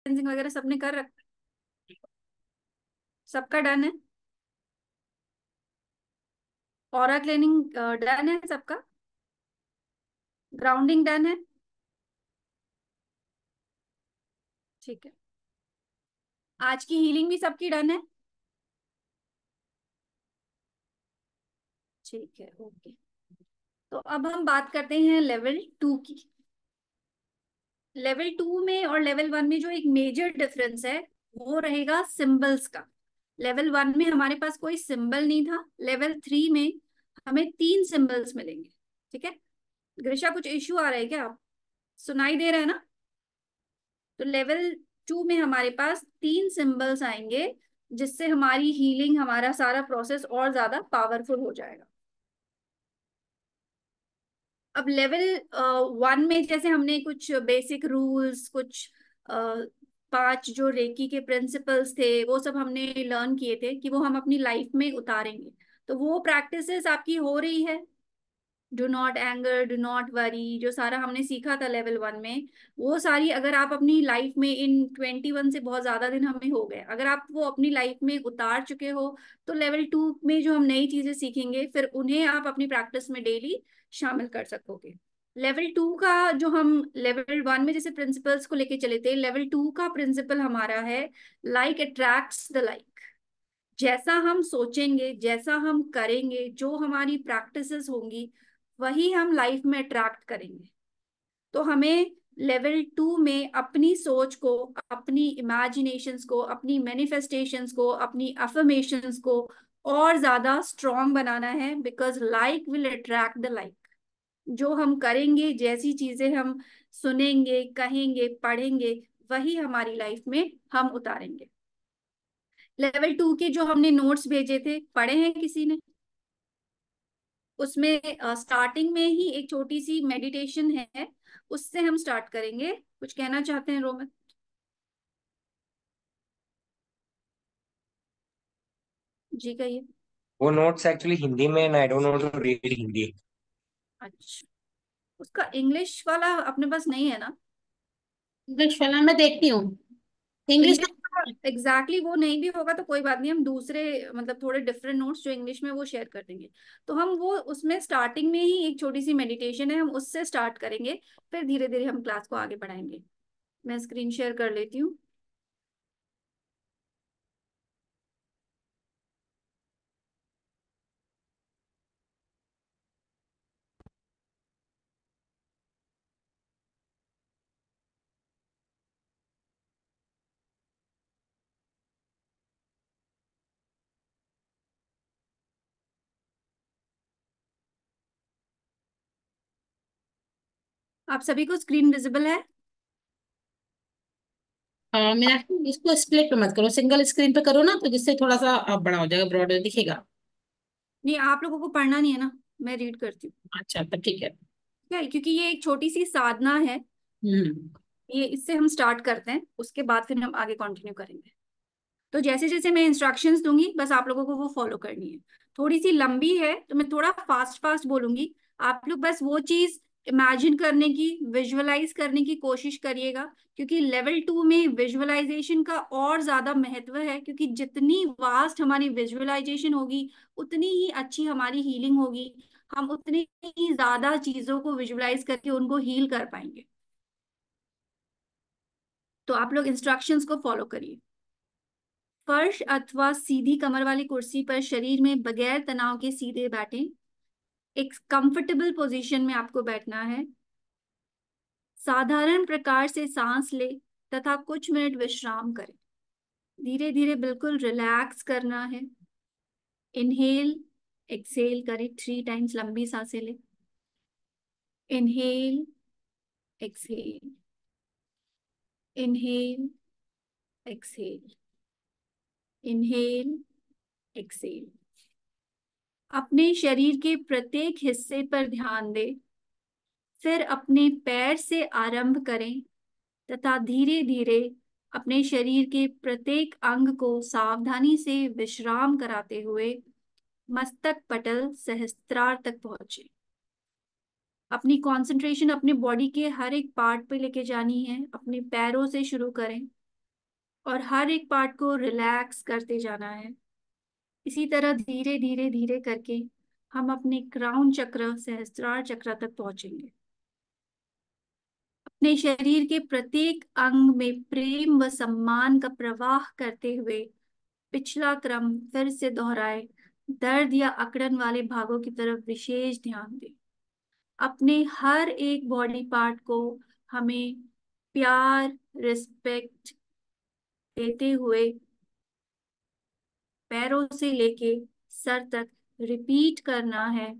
Cleansing वगैरह सबने कर रखा? सबका डन है? ऑरा क्लीनिंग डन है सबका? ग्राउंडिंग डन है? ठीक है। आज की हीलिंग भी सबकी डन है? ठीक है, ओके। तो अब हम बात करते हैं लेवल 2 की। लेवल 2 में और लेवल 1 में जो एक मेजर डिफरेंस है वो रहेगा सिंबल्स का। लेवल 1 में हमारे पास कोई सिंबल नहीं था, लेवल 3 में हमें 3 सिंबल्स मिलेंगे। ठीक है। ग्रिशा, कुछ इश्यू आ रहा है क्या? सुनाई दे रहा है ना? तो लेवल 2 में हमारे पास 3 सिंबल्स आएंगे, जिससे हमारी हीलिंग, हमारा सारा प्रोसेस और ज्यादा पावरफुल हो जाएगा। अब लेवल 1 में जैसे हमने कुछ बेसिक रूल्स, कुछ 5 जो रेकी के प्रिंसिपल्स थे वो सब हमने लर्न किए थे कि वो हम अपनी लाइफ में उतारेंगे। तो वो प्रैक्टिसेस आपकी हो रही है। Do not anger, do not worry, जो सारा हमने सीखा था लेवल 1 में, वो सारी अगर आप अपनी लाइफ में, इन 21 से बहुत ज्यादा दिन हमें हो गए, अगर आप वो अपनी लाइफ में उतार चुके हो, तो लेवल 2 में जो हम नई चीजें सीखेंगे फिर उन्हें आप अपनी प्रैक्टिस में डेली शामिल कर सकोगे। लेवल 2 का जो हम लेवल 1 में जैसे प्रिंसिपल्स को लेके चले थे, लेवल 2 का प्रिंसिपल हमारा है लाइक अट्रैक्ट्स द लाइक। जैसा हम सोचेंगे, जैसा हम करेंगे, जो हमारी प्रैक्टिसेस होंगी, वही हम लाइफ में अट्रैक्ट करेंगे। तो हमें लेवल 2 में अपनी सोच को, अपनी इमेजिनेशंस को, अपनी मैनिफेस्टेशंस को, अपनी अफर्मेशंस को और ज्यादा स्ट्रॉन्ग बनाना है, because like will attract the like. जो हम करेंगे, जैसी चीजें हम सुनेंगे, कहेंगे, पढ़ेंगे, वही हमारी लाइफ में हम उतारेंगे। लेवल 2 के जो हमने नोट्स भेजे थे, पढ़े हैं किसी ने? उसमें स्टार्टिंग में ही एक छोटी सी मेडिटेशन है, उससे हम स्टार्ट करेंगे। कुछ कहना चाहते हैं रोमित? जी कहिए। वो नोट्स एक्चुअली हिंदी में, I don't know to read Hindi. अच्छा, उसका इंग्लिश वाला अपने पास नहीं है ना? इंग्लिश वाला मैं देखती हूँ। इंग्लिश इंग्लिश का एग्जैक्टली वो नहीं भी होगा तो कोई बात नहीं, हम दूसरे मतलब थोड़े डिफरेंट नोट्स जो इंग्लिश में वो शेयर कर देंगे। तो हम वो उसमें स्टार्टिंग में ही एक छोटी सी मेडिटेशन है, हम उससे स्टार्ट करेंगे। फिर धीरे धीरे हम क्लास को आगे बढ़ाएंगे। मैं स्क्रीन शेयर कर लेती हूँ। आप सभी को स्क्रीन विजिबल है? हाँ, मेरा इसको स्प्लिट पे मत करो, सिंगल स्क्रीन पे करो ना, तो जिससे थोड़ा सा बड़ा हो जाएगा, ब्रॉडर दिखेगा। नहीं, आप लोगों को पढ़ना नहीं है ना, मैं रीड करती हूँ। अच्छा, तब ठीक है। क्या है, क्योंकि ये एक छोटी सी साधना है। हम्म। ये इससे हम स्टार्ट करते हैं, उसके बाद फिर हम आगे कंटिन्यू करेंगे। तो जैसे जैसे मैं इंस्ट्रक्शंस दूंगी, बस आप लोगों को वो फॉलो करनी है। थोड़ी सी लंबी है तो मैं थोड़ा फास्ट फास्ट बोलूंगी। आप लोग बस वो चीज इमेजिन करने की, विजुअलाइज करने की कोशिश करिएगा, क्योंकि लेवल 2 में विजुअलाइजेशन का और ज्यादा महत्व है, क्योंकि जितनी वास्ट हमारी विजुअलाइजेशन होगी उतनी ही अच्छी हमारी हीलिंग होगी। हम उतनी ही ज्यादा चीजों को विजुअलाइज करके उनको हील कर पाएंगे। तो आप लोग इंस्ट्रक्शंस को फॉलो करिए। फर्श अथवा सीधी कमर वाली कुर्सी पर शरीर में बगैर तनाव के सीधे बैठें। एक कंफर्टेबल पोजीशन में आपको बैठना है। साधारण प्रकार से सांस ले तथा कुछ मिनट विश्राम करें। धीरे धीरे बिल्कुल रिलैक्स करना है। इनहेल, एक्सेल करें 3 टाइम्स, लंबी सांसें ले। Inhale, exhale, inhale, exhale, inhale, exhale. अपने शरीर के प्रत्येक हिस्से पर ध्यान दें। फिर अपने पैर से आरंभ करें तथा धीरे धीरे अपने शरीर के प्रत्येक अंग को सावधानी से विश्राम कराते हुए मस्तक पटल सहस्त्रार तक पहुंचे। अपनी कंसंट्रेशन अपने बॉडी के हर एक पार्ट पे लेके जानी है। अपने पैरों से शुरू करें। और हर एक पार्ट को रिलैक्स करते जाना है। इसी तरह धीरे धीरे धीरे करके हम अपने क्राउन चक्र, सहस्त्रार चक्र तक पहुंचेंगे। अपने शरीर के प्रत्येक अंग में प्रेम व सम्मान का प्रवाह करते हुए पिछला क्रम फिर से दोहराए। दर्द या अकड़न वाले भागों की तरफ विशेष ध्यान दें। अपने हर एक बॉडी पार्ट को हमें प्यार, रिस्पेक्ट देते हुए पैरों से लेके सर तक रिपीट करना है।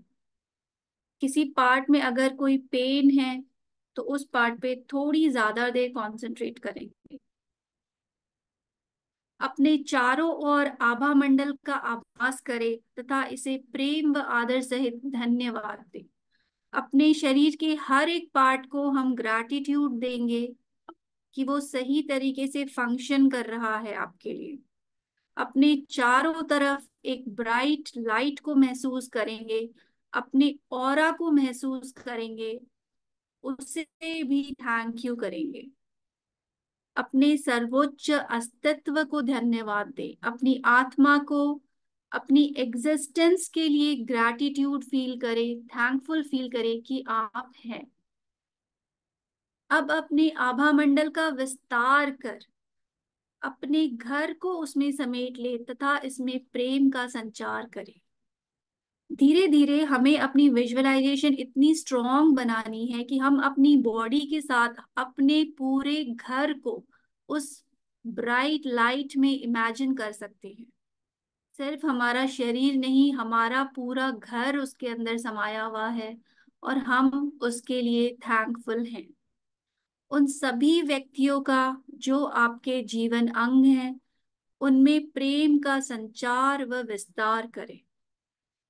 किसी पार्ट में अगर कोई पेन है तो उस पार्ट पे थोड़ी ज्यादा देर कंसंट्रेट करेंगे। अपने चारों ओर आभा मंडल का आभास करें तथा इसे प्रेम व आदर सहित धन्यवाद दें। अपने शरीर के हर एक पार्ट को हम ग्रैटिट्यूड देंगे कि वो सही तरीके से फंक्शन कर रहा है आपके लिए। अपने चारों तरफ एक ब्राइट लाइट को महसूस करेंगे, अपने ऑरा को महसूस करेंगे, उससे भी थैंक यू करेंगे। अपने सर्वोच्च अस्तित्व को धन्यवाद दें, अपनी आत्मा को, अपनी एग्जिस्टेंस के लिए ग्रैटिट्यूड फील करें, थैंकफुल फील करें कि आप हैं। अब अपने आभा मंडल का विस्तार कर अपने घर को उसमें समेट ले तथा इसमें प्रेम का संचार करें। धीरे धीरे हमें अपनी विजुअलाइजेशन इतनी स्ट्रॉन्ग बनानी है कि हम अपनी बॉडी के साथ अपने पूरे घर को उस ब्राइट लाइट में इमेजिन कर सकते हैं। सिर्फ हमारा शरीर नहीं, हमारा पूरा घर उसके अंदर समाया हुआ है और हम उसके लिए थैंकफुल हैं। उन सभी व्यक्तियों का जो आपके जीवन अंग हैं, उनमें प्रेम का संचार व विस्तार करें।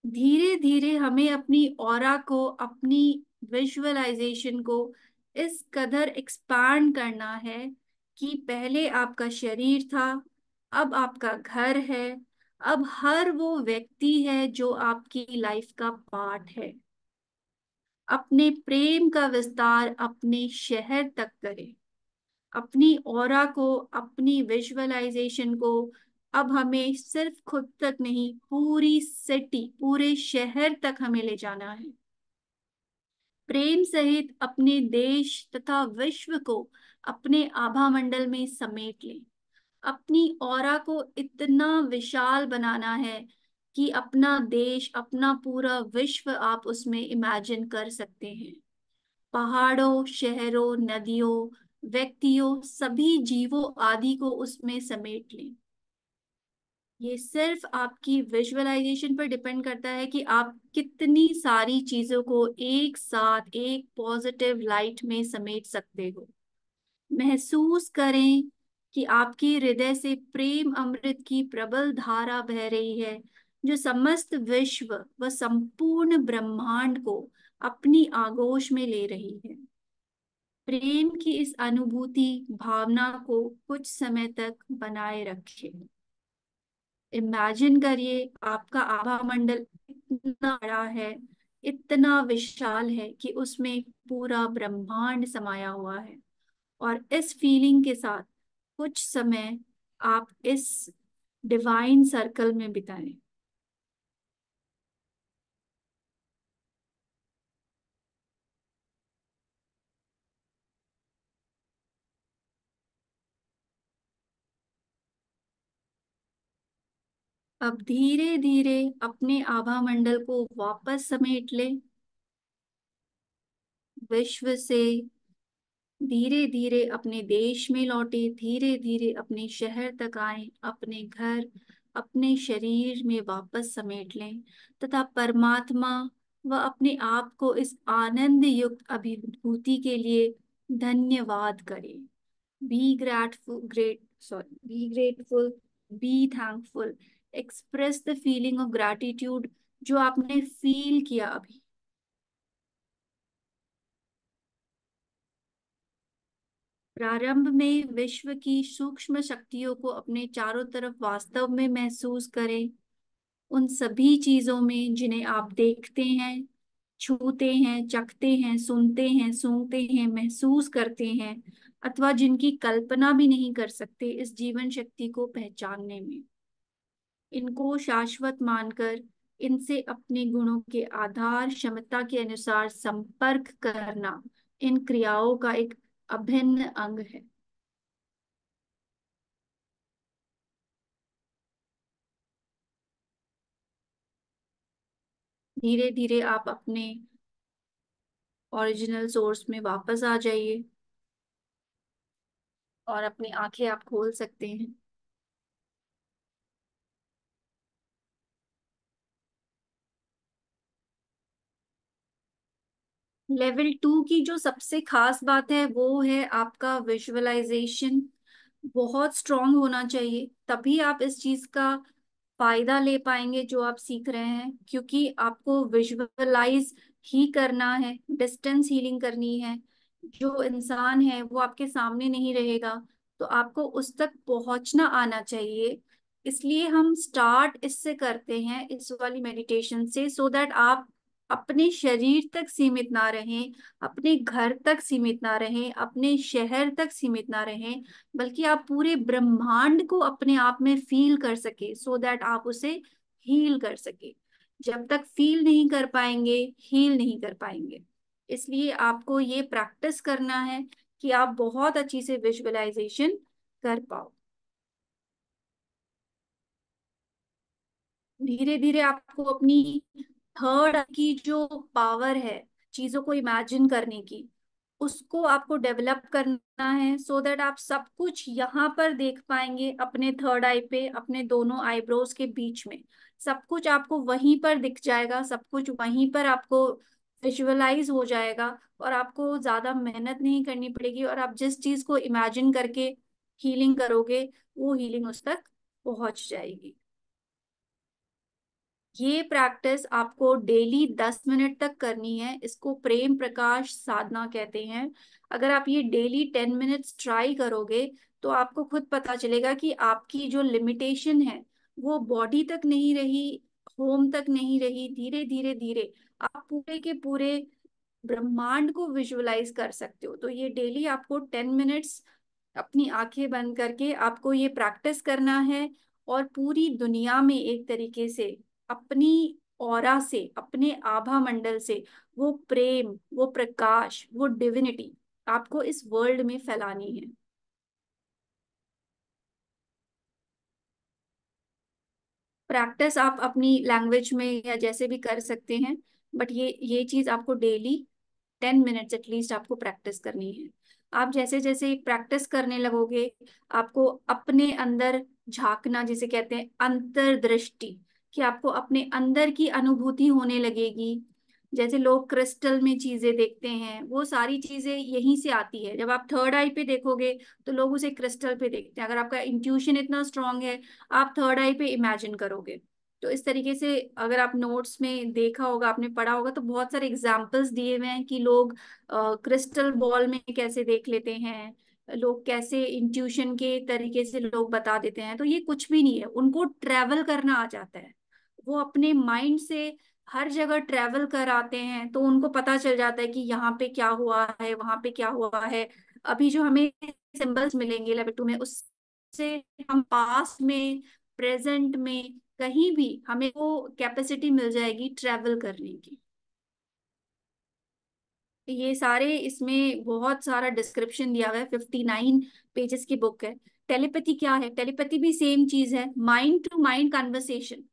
धीरे धीरे हमें अपनी ऑरा को, अपनी विजुअलाइजेशन को इस कदर एक्सपांड करना है कि पहले आपका शरीर था, अब आपका घर है, अब हर वो व्यक्ति है जो आपकी लाइफ का पार्ट है। अपने प्रेम का विस्तार अपने शहर तक करें। अपनी ऑरा को, अपनी विजुअलाइजेशन को अब हमें सिर्फ खुद तक नहीं, पूरी सिटी, पूरे शहर तक हमें ले जाना है। प्रेम सहित अपने देश तथा विश्व को अपने आभा मंडल में समेट लें। अपनी ऑरा को इतना विशाल बनाना है कि अपना देश, अपना पूरा विश्व आप उसमें इमेजिन कर सकते हैं। पहाड़ों, शहरों, नदियों, व्यक्तियों, सभी जीवों आदि को उसमें समेट लें। ये सिर्फ आपकी विजुअलाइजेशन पर डिपेंड करता है कि आप कितनी सारी चीजों को एक साथ एक पॉजिटिव लाइट में समेट सकते हो। महसूस करें कि आपके हृदय से प्रेम अमृत की प्रबल धारा बह रही है, जो समस्त विश्व व संपूर्ण ब्रह्मांड को अपनी आगोश में ले रही है। प्रेम की इस अनुभूति भावना को कुछ समय तक बनाए रखें। इमेजिन करिए आपका आभा मंडल इतना बड़ा है, इतना विशाल है कि उसमें पूरा ब्रह्मांड समाया हुआ है। और इस फीलिंग के साथ कुछ समय आप इस डिवाइन सर्कल में बिताएं। अब धीरे धीरे अपने आभा मंडल को वापस समेट लें। विश्व से धीरे धीरे अपने देश में लौटे, धीरे धीरे अपने शहर तक आए, अपने घर, अपने शरीर में वापस समेट लें तथा परमात्मा व अपने आप को इस आनंद युक्त अभिभूति के लिए धन्यवाद करें। Be grateful, be grateful, be thankful. Express the feeling of gratitude जो आपने फील किया अभी। प्रारंभ में विश्व की सूक्ष्म शक्तियों को अपने चारों तरफ वास्तव में महसूस करें। उन सभी चीजों में जिन्हें आप देखते हैं, छूते हैं, चखते हैं, सुनते हैं, सूंघते हैं, महसूस करते हैं, अथवा जिनकी कल्पना भी नहीं कर सकते इस जीवन शक्ति को पहचानने में। इनको शाश्वत मानकर इनसे अपने गुणों के आधार क्षमता के अनुसार संपर्क करना इन क्रियाओं का एक अभिन्न अंग है। धीरे धीरे आप अपने ओरिजिनल सोर्स में वापस आ जाइए और अपनी आंखें आप खोल सकते हैं। लेवल 2 की जो सबसे खास बात है वो है आपका विजुअलाइजेशन बहुत स्ट्रांग होना चाहिए, तभी आप इस चीज का फायदा ले पाएंगे जो आप सीख रहे हैं, क्योंकि आपको विजुअलाइज ही करना है, डिस्टेंस हीलिंग करनी है। जो इंसान है वो आपके सामने नहीं रहेगा, तो आपको उस तक पहुंचना आना चाहिए। इसलिए हम स्टार्ट इससे करते हैं, इस वाली मेडिटेशन से, सो दैट आप अपने शरीर तक सीमित ना रहें, अपने घर तक सीमित ना रहें, अपने शहर तक सीमित ना रहें, बल्कि आप पूरे ब्रह्मांड को अपने आप में फील कर सके, सो दैट आप उसे हील कर सके। जब तक फील नहीं कर पाएंगे हील नहीं कर पाएंगे। इसलिए आपको ये प्रैक्टिस करना है कि आप बहुत अच्छी से विजुअलाइजेशन कर पाओ। धीरे धीरे आपको अपनी थर्ड की जो पावर है चीजों को इमेजिन करने की, उसको आपको डेवलप करना है, सो दैट आप सब कुछ यहाँ पर देख पाएंगे अपने थर्ड आई पे, अपने दोनों आईब्रोज के बीच में। सब कुछ आपको वहीं पर दिख जाएगा, सब कुछ वहीं पर आपको विजुअलाइज हो जाएगा, और आपको ज्यादा मेहनत नहीं करनी पड़ेगी, और आप जिस चीज को इमेजिन करके हीलिंग करोगे वो हीलिंग उस तक पहुंच जाएगी। ये प्रैक्टिस आपको डेली 10 मिनट तक करनी है। इसको प्रेम प्रकाश साधना कहते हैं। अगर आप ये डेली 10 मिनट्स ट्राई करोगे तो आपको खुद पता चलेगा कि आपकी जो लिमिटेशन है वो बॉडी तक नहीं रही, होम तक नहीं रही। धीरे धीरे धीरे आप पूरे के पूरे ब्रह्मांड को विजुअलाइज कर सकते हो। तो ये डेली आपको 10 मिनट्स अपनी आंखें बंद करके आपको ये प्रैक्टिस करना है, और पूरी दुनिया में एक तरीके से अपनी ऑरा से, अपने आभा मंडल से वो प्रेम, वो प्रकाश, वो डिविनिटी आपको इस वर्ल्ड में फैलानी है। प्रैक्टिस आप अपनी लैंग्वेज में या जैसे भी कर सकते हैं, बट ये चीज आपको डेली 10 मिनट्स एटलीस्ट आपको प्रैक्टिस करनी है। आप जैसे जैसे प्रैक्टिस करने लगोगे आपको अपने अंदर झांकना, जिसे कहते हैं अंतर्दृष्टि, कि आपको अपने अंदर की अनुभूति होने लगेगी। जैसे लोग क्रिस्टल में चीजें देखते हैं, वो सारी चीजें यहीं से आती है। जब आप थर्ड आई पे देखोगे तो लोग उसे क्रिस्टल पे देखते हैं। अगर आपका इंट्यूशन इतना स्ट्रांग है आप थर्ड आई पे इमेजिन करोगे। तो इस तरीके से अगर आप नोट्स में देखा होगा, आपने पढ़ा होगा, तो बहुत सारे एग्जाम्पल्स दिए हुए हैं कि लोग क्रिस्टल बॉल में कैसे देख लेते हैं, लोग कैसे इंट्यूशन के तरीके से लोग बता देते हैं। तो ये कुछ भी नहीं है, उनको ट्रैवल करना आ जाता है। वो अपने माइंड से हर जगह ट्रैवल कर आते हैं, तो उनको पता चल जाता है कि यहाँ पे क्या हुआ है, वहां पे क्या हुआ है। अभी जो हमें सिंबल्स मिलेंगे लेवल 2 में, उससे हम पास्ट में, प्रेजेंट में, कहीं भी हमें वो कैपेसिटी मिल जाएगी ट्रैवल करने की। ये सारे इसमें बहुत सारा डिस्क्रिप्शन दिया हुआ है, 59 पेजेस की बुक है। टेलीपैथी क्या है? टेलीपैथी भी सेम चीज है, माइंड टू माइंड कन्वर्सेशन।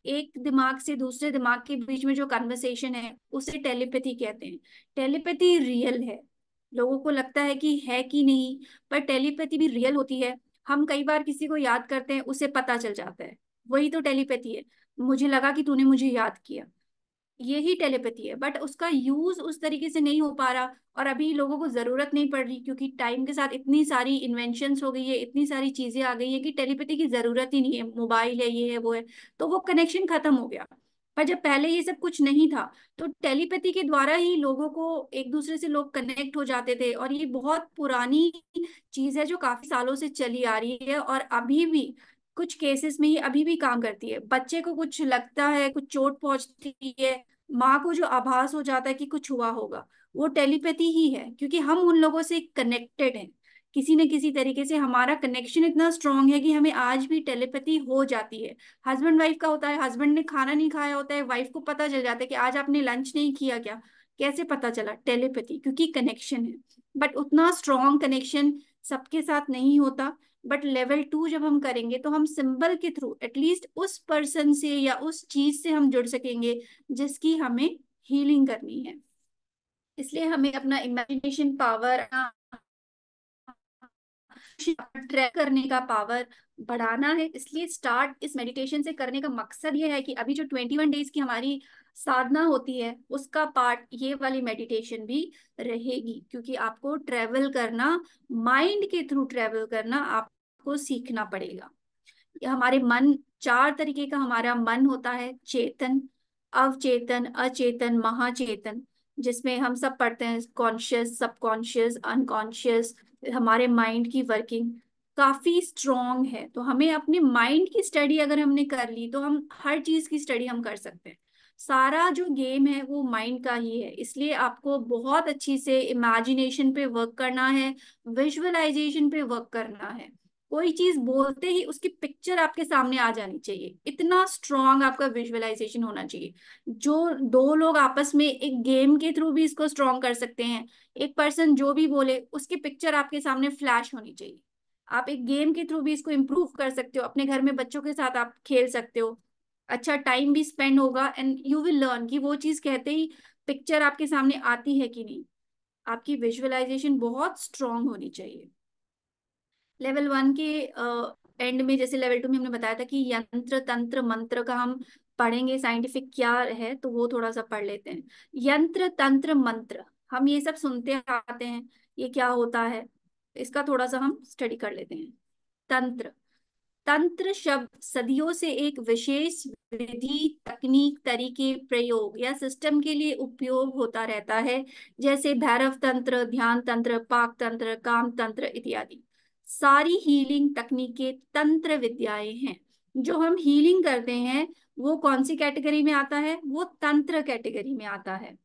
एक दिमाग से दूसरे दिमाग के बीच में जो कन्वर्सेशन है उसे टेलीपैथी कहते हैं। टेलीपैथी रियल है। लोगों को लगता है कि है कि नहीं, पर टेलीपैथी भी रियल होती है। हम कई बार किसी को याद करते हैं, उसे पता चल जाता है, वही तो टेलीपैथी है। मुझे लगा कि तूने मुझे याद किया, यही टेलीपैथी है। बट उसका यूज उस तरीके से नहीं हो पा रहा, और अभी लोगों को जरूरत नहीं पड़ रही, क्योंकि टाइम के साथ इतनी सारी इन्वेंशंस हो गई है, इतनी सारी चीजें आ गई है कि टेलीपैथी की जरूरत ही नहीं है। मोबाइल है, ये है, वो है, तो वो कनेक्शन खत्म हो गया। पर जब पहले ये सब कुछ नहीं था तो टेलीपैथी के द्वारा ही लोगों को एक दूसरे से लोग कनेक्ट हो जाते थे, और ये बहुत पुरानी चीज है जो काफी सालों से चली आ रही है, और अभी भी कुछ केसेस में ये अभी भी काम करती है। बच्चे को कुछ लगता है, कुछ चोट पहुंचती है, माँ को जो आभास हो जाता है कि कुछ हुआ होगा, वो टेलीपैथी ही है, क्योंकि हम उन लोगों से कनेक्टेड हैं। किसी न किसी तरीके से हमारा कनेक्शन इतना स्ट्रांग है कि हमें आज भी टेलीपैथी हो जाती है। हस्बैंड वाइफ का होता है, हस्बैंड ने खाना नहीं खाया होता है, वाइफ को पता चल जाता है कि आज आपने लंच नहीं किया क्या। कैसे पता चला? टेलीपैथी, क्योंकि कनेक्शन है। बट उतना स्ट्रांग कनेक्शन सबके साथ नहीं होता। बट लेवल 2 जब हम करेंगे तो हम सिंबल के थ्रू एटलीस्ट उस पर्सन से या उस चीज से हम जुड़ सकेंगे जिसकी हमें हीलिंग करनी है। इसलिए हमें अपना इमेजिनेशन पावर, ट्रैक करने का पावर बढ़ाना है। इसलिए स्टार्ट इस मेडिटेशन से करने का मकसद ये है कि अभी जो 21 डेज की हमारी साधना होती है उसका पार्ट ये वाली मेडिटेशन भी रहेगी, क्योंकि आपको ट्रेवल करना, माइंड के थ्रू ट्रेवल करना आपको सीखना पड़ेगा। ये हमारे मन, 4 तरीके का हमारा मन होता है, चेतन, अवचेतन, अचेतन, महाचेतन, जिसमें हम सब पढ़ते हैं कॉन्शियस, सबकॉन्शियस, अनकॉन्शियस। हमारे माइंड की वर्किंग काफी स्ट्रांग है, तो हमें अपने माइंड की स्टडी अगर हमने कर ली तो हम हर चीज की स्टडी हम कर सकते हैं। सारा जो गेम है वो माइंड का ही है। इसलिए आपको बहुत अच्छी से इमेजिनेशन पे वर्क करना है, विजुअलाइजेशन पे वर्क करना है। कोई चीज बोलते ही उसकी पिक्चर आपके सामने आ जानी चाहिए, इतना स्ट्रांग आपका विजुअलाइजेशन होना चाहिए। जो दो लोग आपस में एक गेम के थ्रू भी इसको स्ट्रांग कर सकते हैं। एक पर्सन जो भी बोले उसकी पिक्चर आपके सामने फ्लैश होनी चाहिए। आप एक गेम के थ्रू भी इसको इम्प्रूव कर सकते हो, अपने घर में बच्चों के साथ आप खेल सकते हो। अच्छा टाइम भी स्पेंड होगा एंड यू विल लर्न कि वो चीज कहते ही पिक्चर आपके सामने आती है कि नहीं। आपकी विजुअलाइजेशन बहुत स्ट्रांग होनी चाहिए। लेवल 1 के एंड में, जैसे लेवल 2 में हमने बताया था कि यंत्र तंत्र मंत्र का हम पढ़ेंगे, साइंटिफिक क्या है तो वो थोड़ा सा पढ़ लेते हैं। यंत्र तंत्र मंत्र, हम ये सब सुनते आते हैं, ये क्या होता है इसका थोड़ा सा हम स्टडी कर लेते हैं। तंत्र, तंत्र शब्द सदियों से एक विशेष विधि, तकनीक, तरीके, प्रयोग या सिस्टम के लिए उपयोग होता रहता है, जैसे भैरव तंत्र, ध्यान तंत्र, पाक तंत्र, काम तंत्र इत्यादि। सारी हीलिंग तकनीकें तंत्र विद्याएं हैं। जो हम हीलिंग करते हैं वो कौन सी कैटेगरी में आता है? वो तंत्र कैटेगरी में आता है।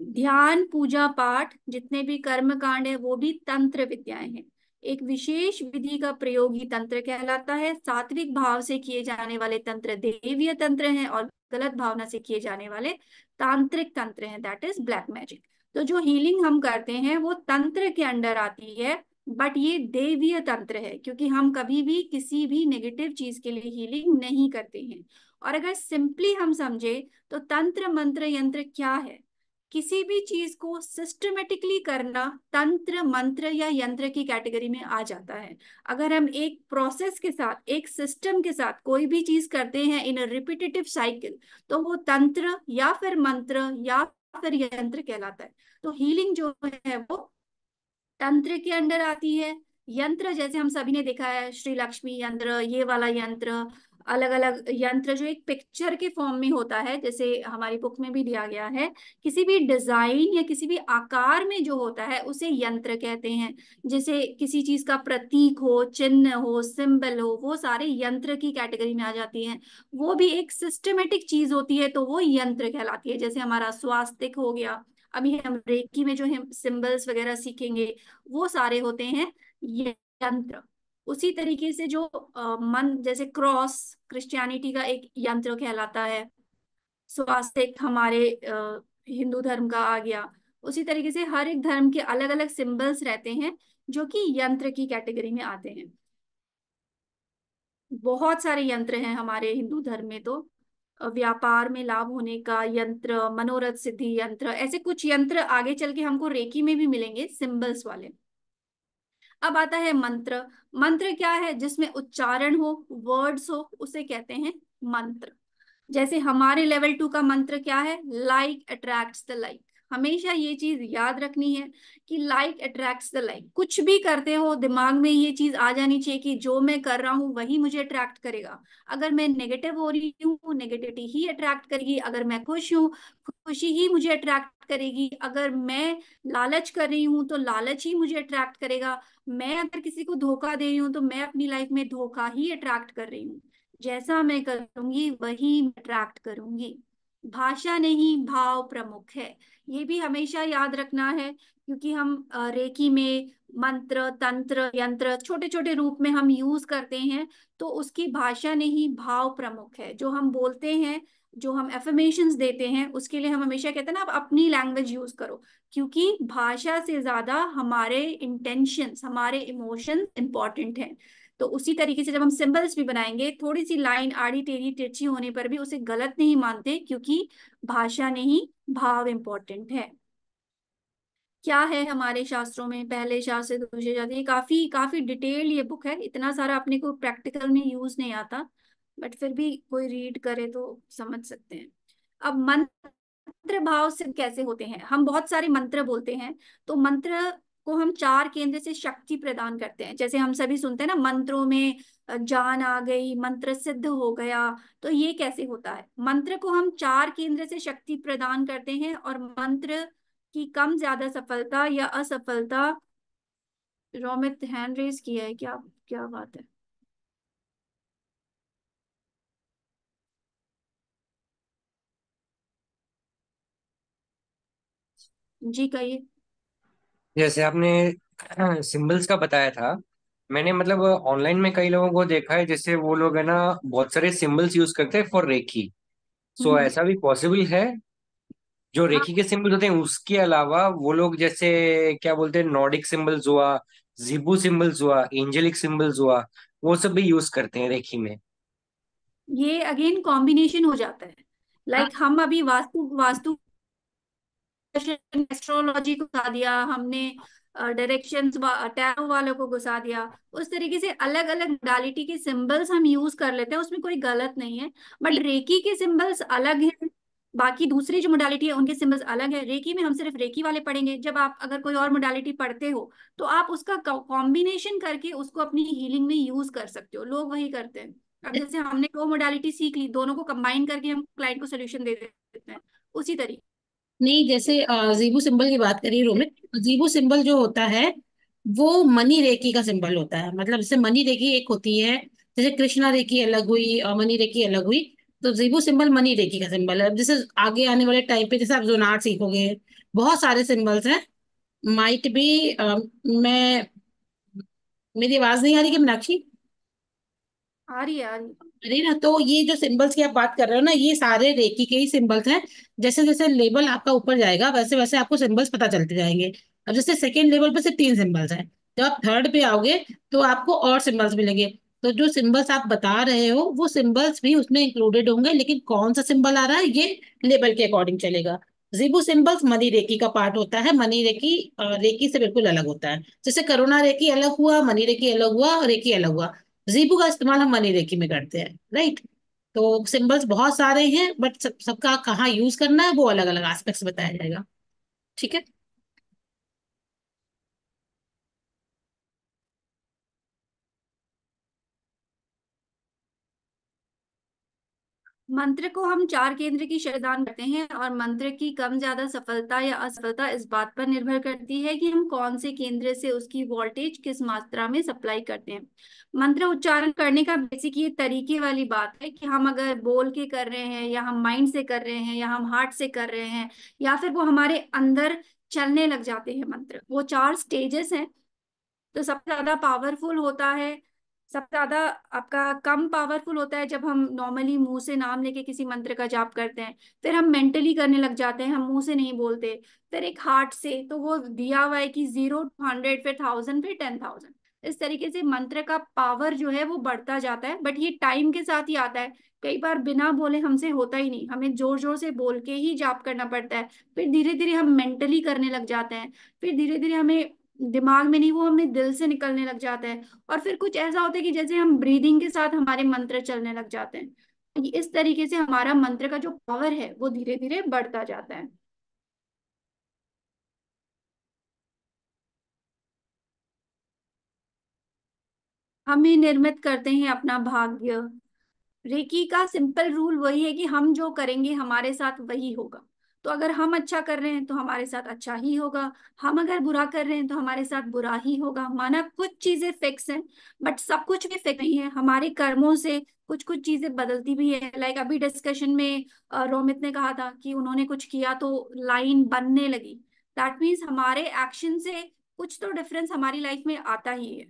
ध्यान, पूजा पाठ, जितने भी कर्म कांड है वो भी तंत्र विद्याएं हैं। एक विशेष विधि का प्रयोग ही तंत्र कहलाता है। सात्विक भाव से किए जाने वाले तंत्र देवीय तंत्र हैं और गलत भावना से किए जाने वाले तांत्रिक तंत्र हैं, दैट इज ब्लैक मैजिक। तो जो हीलिंग हम करते हैं वो तंत्र के अंडर आती है, बट ये देवीय तंत्र है, क्योंकि हम कभी भी किसी भी नेगेटिव चीज के लिए हीलिंग नहीं करते हैं। और अगर सिंपली हम समझे तो तंत्र मंत्र यंत्र क्या है? किसी भी चीज को सिस्टमेटिकली करना तंत्र मंत्र या यंत्र की कैटेगरी में आ जाता है। अगर हम एक प्रोसेस के साथ, एक सिस्टम के साथ कोई भी चीज करते हैं इन रिपीटेटिव साइकिल, तो वो तंत्र या फिर मंत्र या फिर यंत्र कहलाता है। तो हीलिंग जो है वो तंत्र के अंडर आती है। यंत्र जैसे हम सभी ने देखा है, श्री लक्ष्मी यंत्र, ये वाला यंत्र, अलग अलग यंत्र जो एक पिक्चर के फॉर्म में होता है, जैसे हमारी बुक में भी दिया गया है। किसी भी डिजाइन या किसी भी आकार में जो होता है उसे यंत्र कहते हैं। जैसे किसी चीज का प्रतीक हो, चिन्ह हो, सिंबल हो, वो सारे यंत्र की कैटेगरी में आ जाती हैं। वो भी एक सिस्टमेटिक चीज होती है तो वो यंत्र कहलाती है। जैसे हमारा स्वास्तिक हो गया, अभी हम रेकी में जो हम सिंबल्स वगैरह सीखेंगे वो सारे होते हैं ये यंत्र। उसी तरीके से जो मन, जैसे क्रॉस क्रिश्चियनिटी का एक यंत्र कहलाता है, स्वास्तिक हमारे हिंदू धर्म का आ गया। उसी तरीके से हर एक धर्म के अलग अलग सिंबल्स रहते हैं जो कि यंत्र की कैटेगरी में आते हैं। बहुत सारे यंत्र हैं हमारे हिंदू धर्म में तो, व्यापार में लाभ होने का यंत्र, मनोरथ सिद्धि यंत्र, ऐसे कुछ यंत्र आगे चल के हमको रेकी में भी मिलेंगे सिंबल्स वाले। अब आता है मंत्र। मंत्र क्या है? जिसमें उच्चारण हो, वर्ड्स हो, उसे कहते हैं मंत्र। जैसे हमारे लेवल 2 का मंत्र क्या है? Like attracts the like. हमेशा ये चीज याद रखनी है कि लाइक अट्रैक्ट्स द लाइक। कुछ भी करते हो दिमाग में ये चीज आ जानी चाहिए कि जो मैं कर रहा हूँ वही मुझे अट्रैक्ट करेगा। अगर मैं नेगेटिव हो रही हूँ, नेगेटिविटी ही अट्रैक्ट करेगी। अगर मैं खुश हूँ, खुशी ही मुझे अट्रैक्ट करेगी। अगर मैं लालच कर रही हूँ तो लालच ही मुझे अट्रैक्ट करेगा। मैं अगर किसी को धोखा दे रही हूँ तो मैं अपनी लाइफ में धोखा ही अट्रैक्ट कर रही हूँ। जैसा मैं करूंगी वही अट्रैक्ट करूंगी। भाषा नहीं, भाव प्रमुख है। ये भी हमेशा याद रखना है, क्योंकि हम रेकी में मंत्र, तंत्र, यंत्र छोटे छोटे रूप में हम यूज करते हैं, तो उसकी भाषा नहीं भाव प्रमुख है। जो हम बोलते हैं, जो हम एफर्मेशंस देते हैं, उसके लिए हम हमेशा कहते हैं ना, आप अपनी लैंग्वेज यूज करो, क्योंकि भाषा से ज्यादा हमारे इंटेंशंस, हमारे इमोशंस इंपॉर्टेंट हैं। तो उसी तरीके से जब हम सिंबल्स भी बनाएंगे, थोड़ी सी लाइन आड़ी टेढ़ी तिरछी होने पर भी उसे गलत नहीं मानते, क्योंकि भाषा नहीं भाव इंपॉर्टेंट है। क्या है हमारे शास्त्रों में, पहले शास्त्र से दूसरे शास्त्र, ये काफी काफी डिटेल ये बुक है, इतना सारा अपने को प्रैक्टिकल में यूज नहीं आता, बट फिर भी कोई रीड करे तो समझ सकते हैं। अब मंत्र भाव सिद्ध कैसे होते हैं? हम बहुत सारे मंत्र बोलते हैं, तो मंत्र को हम चार केंद्र से शक्ति प्रदान करते हैं। जैसे हम सभी सुनते हैं ना, मंत्रों में जान आ गई, मंत्र सिद्ध हो गया। तो ये कैसे होता है? मंत्र को हम चार केंद्र से शक्ति प्रदान करते हैं, और मंत्र की कम ज्यादा सफलता या असफलता, रोमित हैंड रेज किया है, क्या क्या बात है? जी कहिए। जैसे आपने सिंबल्स का बताया था, मैंने मतलब ऑनलाइन में कई लोगों को देखा है, जैसे वो लोग है ना बहुत सारे सिंबल्स यूज करते हैं फॉर रेकी। सो हम्म। ऐसा भी पॉसिबल है? जो हाँ, रेकी के सिंबल्स होते हैं उसके अलावा वो लोग जैसे क्या बोलते हैं, नॉर्डिक सिंबल्स हुआ, जिबू सिंबल्स हुआ, एंजेलिक सिंबल्स हुआ, वो सब भी यूज करते हैं रेकी में? ये अगेन कॉम्बिनेशन हो जाता है। लाइक हम अभी वास्तु वास्तु एस्ट्रोलॉजी को घुसा दिया हमने, डायरेक्शंस टैरो वालों को घुसा दिया। उस तरीके से अलग अलग मोडालिटी के सिंबल्स हम यूज कर लेते हैं, उसमें कोई गलत नहीं है। बट रेकी के सिंबल्स अलग हैं, बाकी दूसरी जो मोडालिटी है उनके सिंबल्स अलग है। रेकी में हम सिर्फ रेकी वाले पढ़ेंगे। जब आप अगर कोई और मोडालिटी पढ़ते हो, तो आप उसका कॉम्बिनेशन करके उसको अपनी हीलिंग में यूज कर सकते हो। लोग वही करते हैं। अब जैसे हमने दो मोडालिटी सीख ली, दोनों को कंबाइन करके हम क्लाइंट को सोल्यूशन दे देते हैं, उसी तरीके नहीं, जैसे जीबू सिंबल की बात करिए रोमित, जीबू सिंबल जो होता है वो मनी रेकी का सिंबल होता है। मतलब जैसे मनी रेकी एक होती है, जैसे कृष्णा रेकी अलग हुई और मनी रेकी अलग हुई, तो जीबू सिंबल मनी रेकी का सिंबल है। अब जैसे आगे आने वाले टाइम पे जैसे आप जोनार सीखोगे, बहुत सारे सिंबल्स हैं। माइट भी मैं, मेरी आवाज नहीं आ रही कि मीनाक्षी? आ रही है, आ रही है। अरे ना, तो ये जो सिंबल्स की आप बात कर रहे हो ना, ये सारे रेकी के ही सिंबल्स हैं। जैसे जैसे लेवल आपका ऊपर जाएगा वैसे वैसे आपको सिंबल्स पता चलते जाएंगे। अब जैसे सेकेंड लेवल पे सिर्फ 3 सिंबल्स हैं, जब आप थर्ड पे आओगे तो आपको और सिंबल्स मिलेंगे। तो जो सिंबल्स आप बता रहे हो वो सिंबल्स भी उसमें इंक्लूडेड होंगे, लेकिन कौन सा सिंबल आ रहा है ये लेवल के अकॉर्डिंग चलेगा। जीबू सिंबल्स मनी रेकी का पार्ट होता है। मनी रेकी रेकी से बिल्कुल अलग होता है। जैसे करुणा रेकी अलग हुआ, मनी रेकी अलग हुआ और रेकी अलग हुआ। जीबू का इस्तेमाल हम मनी रेकी में करते हैं, राइट? तो सिंबल्स बहुत सारे हैं, बट सबका कहाँ यूज करना है वो अलग अलग एस्पेक्ट्स बताया जाएगा। ठीक है। मंत्र को हम चार केंद्र की शरदान करते हैं, और मंत्र की कम ज्यादा सफलता या असफलता इस बात पर निर्भर करती है कि हम कौन से केंद्र से उसकी वोल्टेज किस मात्रा में सप्लाई करते हैं। मंत्र उच्चारण करने का बेसिक ये तरीके वाली बात है कि हम अगर बोल के कर रहे हैं, या हम माइंड से कर रहे हैं, या हम हार्ट से कर रहे हैं, या फिर वो हमारे अंदर चलने लग जाते हैं मंत्र। वो चार स्टेजेस हैं। तो सबसे ज्यादा पावरफुल होता है, सबसे ज्यादा आपका कम पावरफुल होता है जब हम नॉर्मली मुंह से नाम लेके किसी मंत्र का जाप करते हैं। फिर हम मेंटली करने लग जाते हैं, हम मुंह से नहीं बोलते। फिर एक हार्ट से, तो वो दिया हुआ है कि 0 to 100, फिर 1000, फिर 10,000। इस तरीके से मंत्र का पावर जो है वो बढ़ता जाता है, बट ये टाइम के साथ ही आता है। कई बार बिना बोले हमसे होता ही नहीं, हमें जोर जोर से बोल के ही जाप करना पड़ता है। फिर धीरे धीरे हम मेंटली करने लग जाते हैं। फिर धीरे धीरे हमें दिमाग में नहीं, वो हमें दिल से निकलने लग जाता है। और फिर कुछ ऐसा होता है कि जैसे हम ब्रीदिंग के साथ हमारे मंत्र चलने लग जाते हैं। इस तरीके से हमारा मंत्र का जो पावर है वो धीरे धीरे बढ़ता जाता है। हम ही निर्मित करते हैं अपना भाग्य। रेकी का सिंपल रूल वही है कि हम जो करेंगे हमारे साथ वही होगा। तो अगर हम अच्छा कर रहे हैं तो हमारे साथ अच्छा ही होगा, हम अगर बुरा कर रहे हैं तो हमारे साथ बुरा ही होगा। माना कुछ चीजें फिक्स हैं, बट सब कुछ भी फिक्स नहीं है। हमारे कर्मों से कुछ कुछ चीजें बदलती भी है। लाइक अभी डिस्कशन में रोमित ने कहा था कि उन्होंने कुछ किया तो लाइन बनने लगी। दैट मीन्स हमारे एक्शन से कुछ तो डिफरेंस हमारी लाइफ में आता ही है।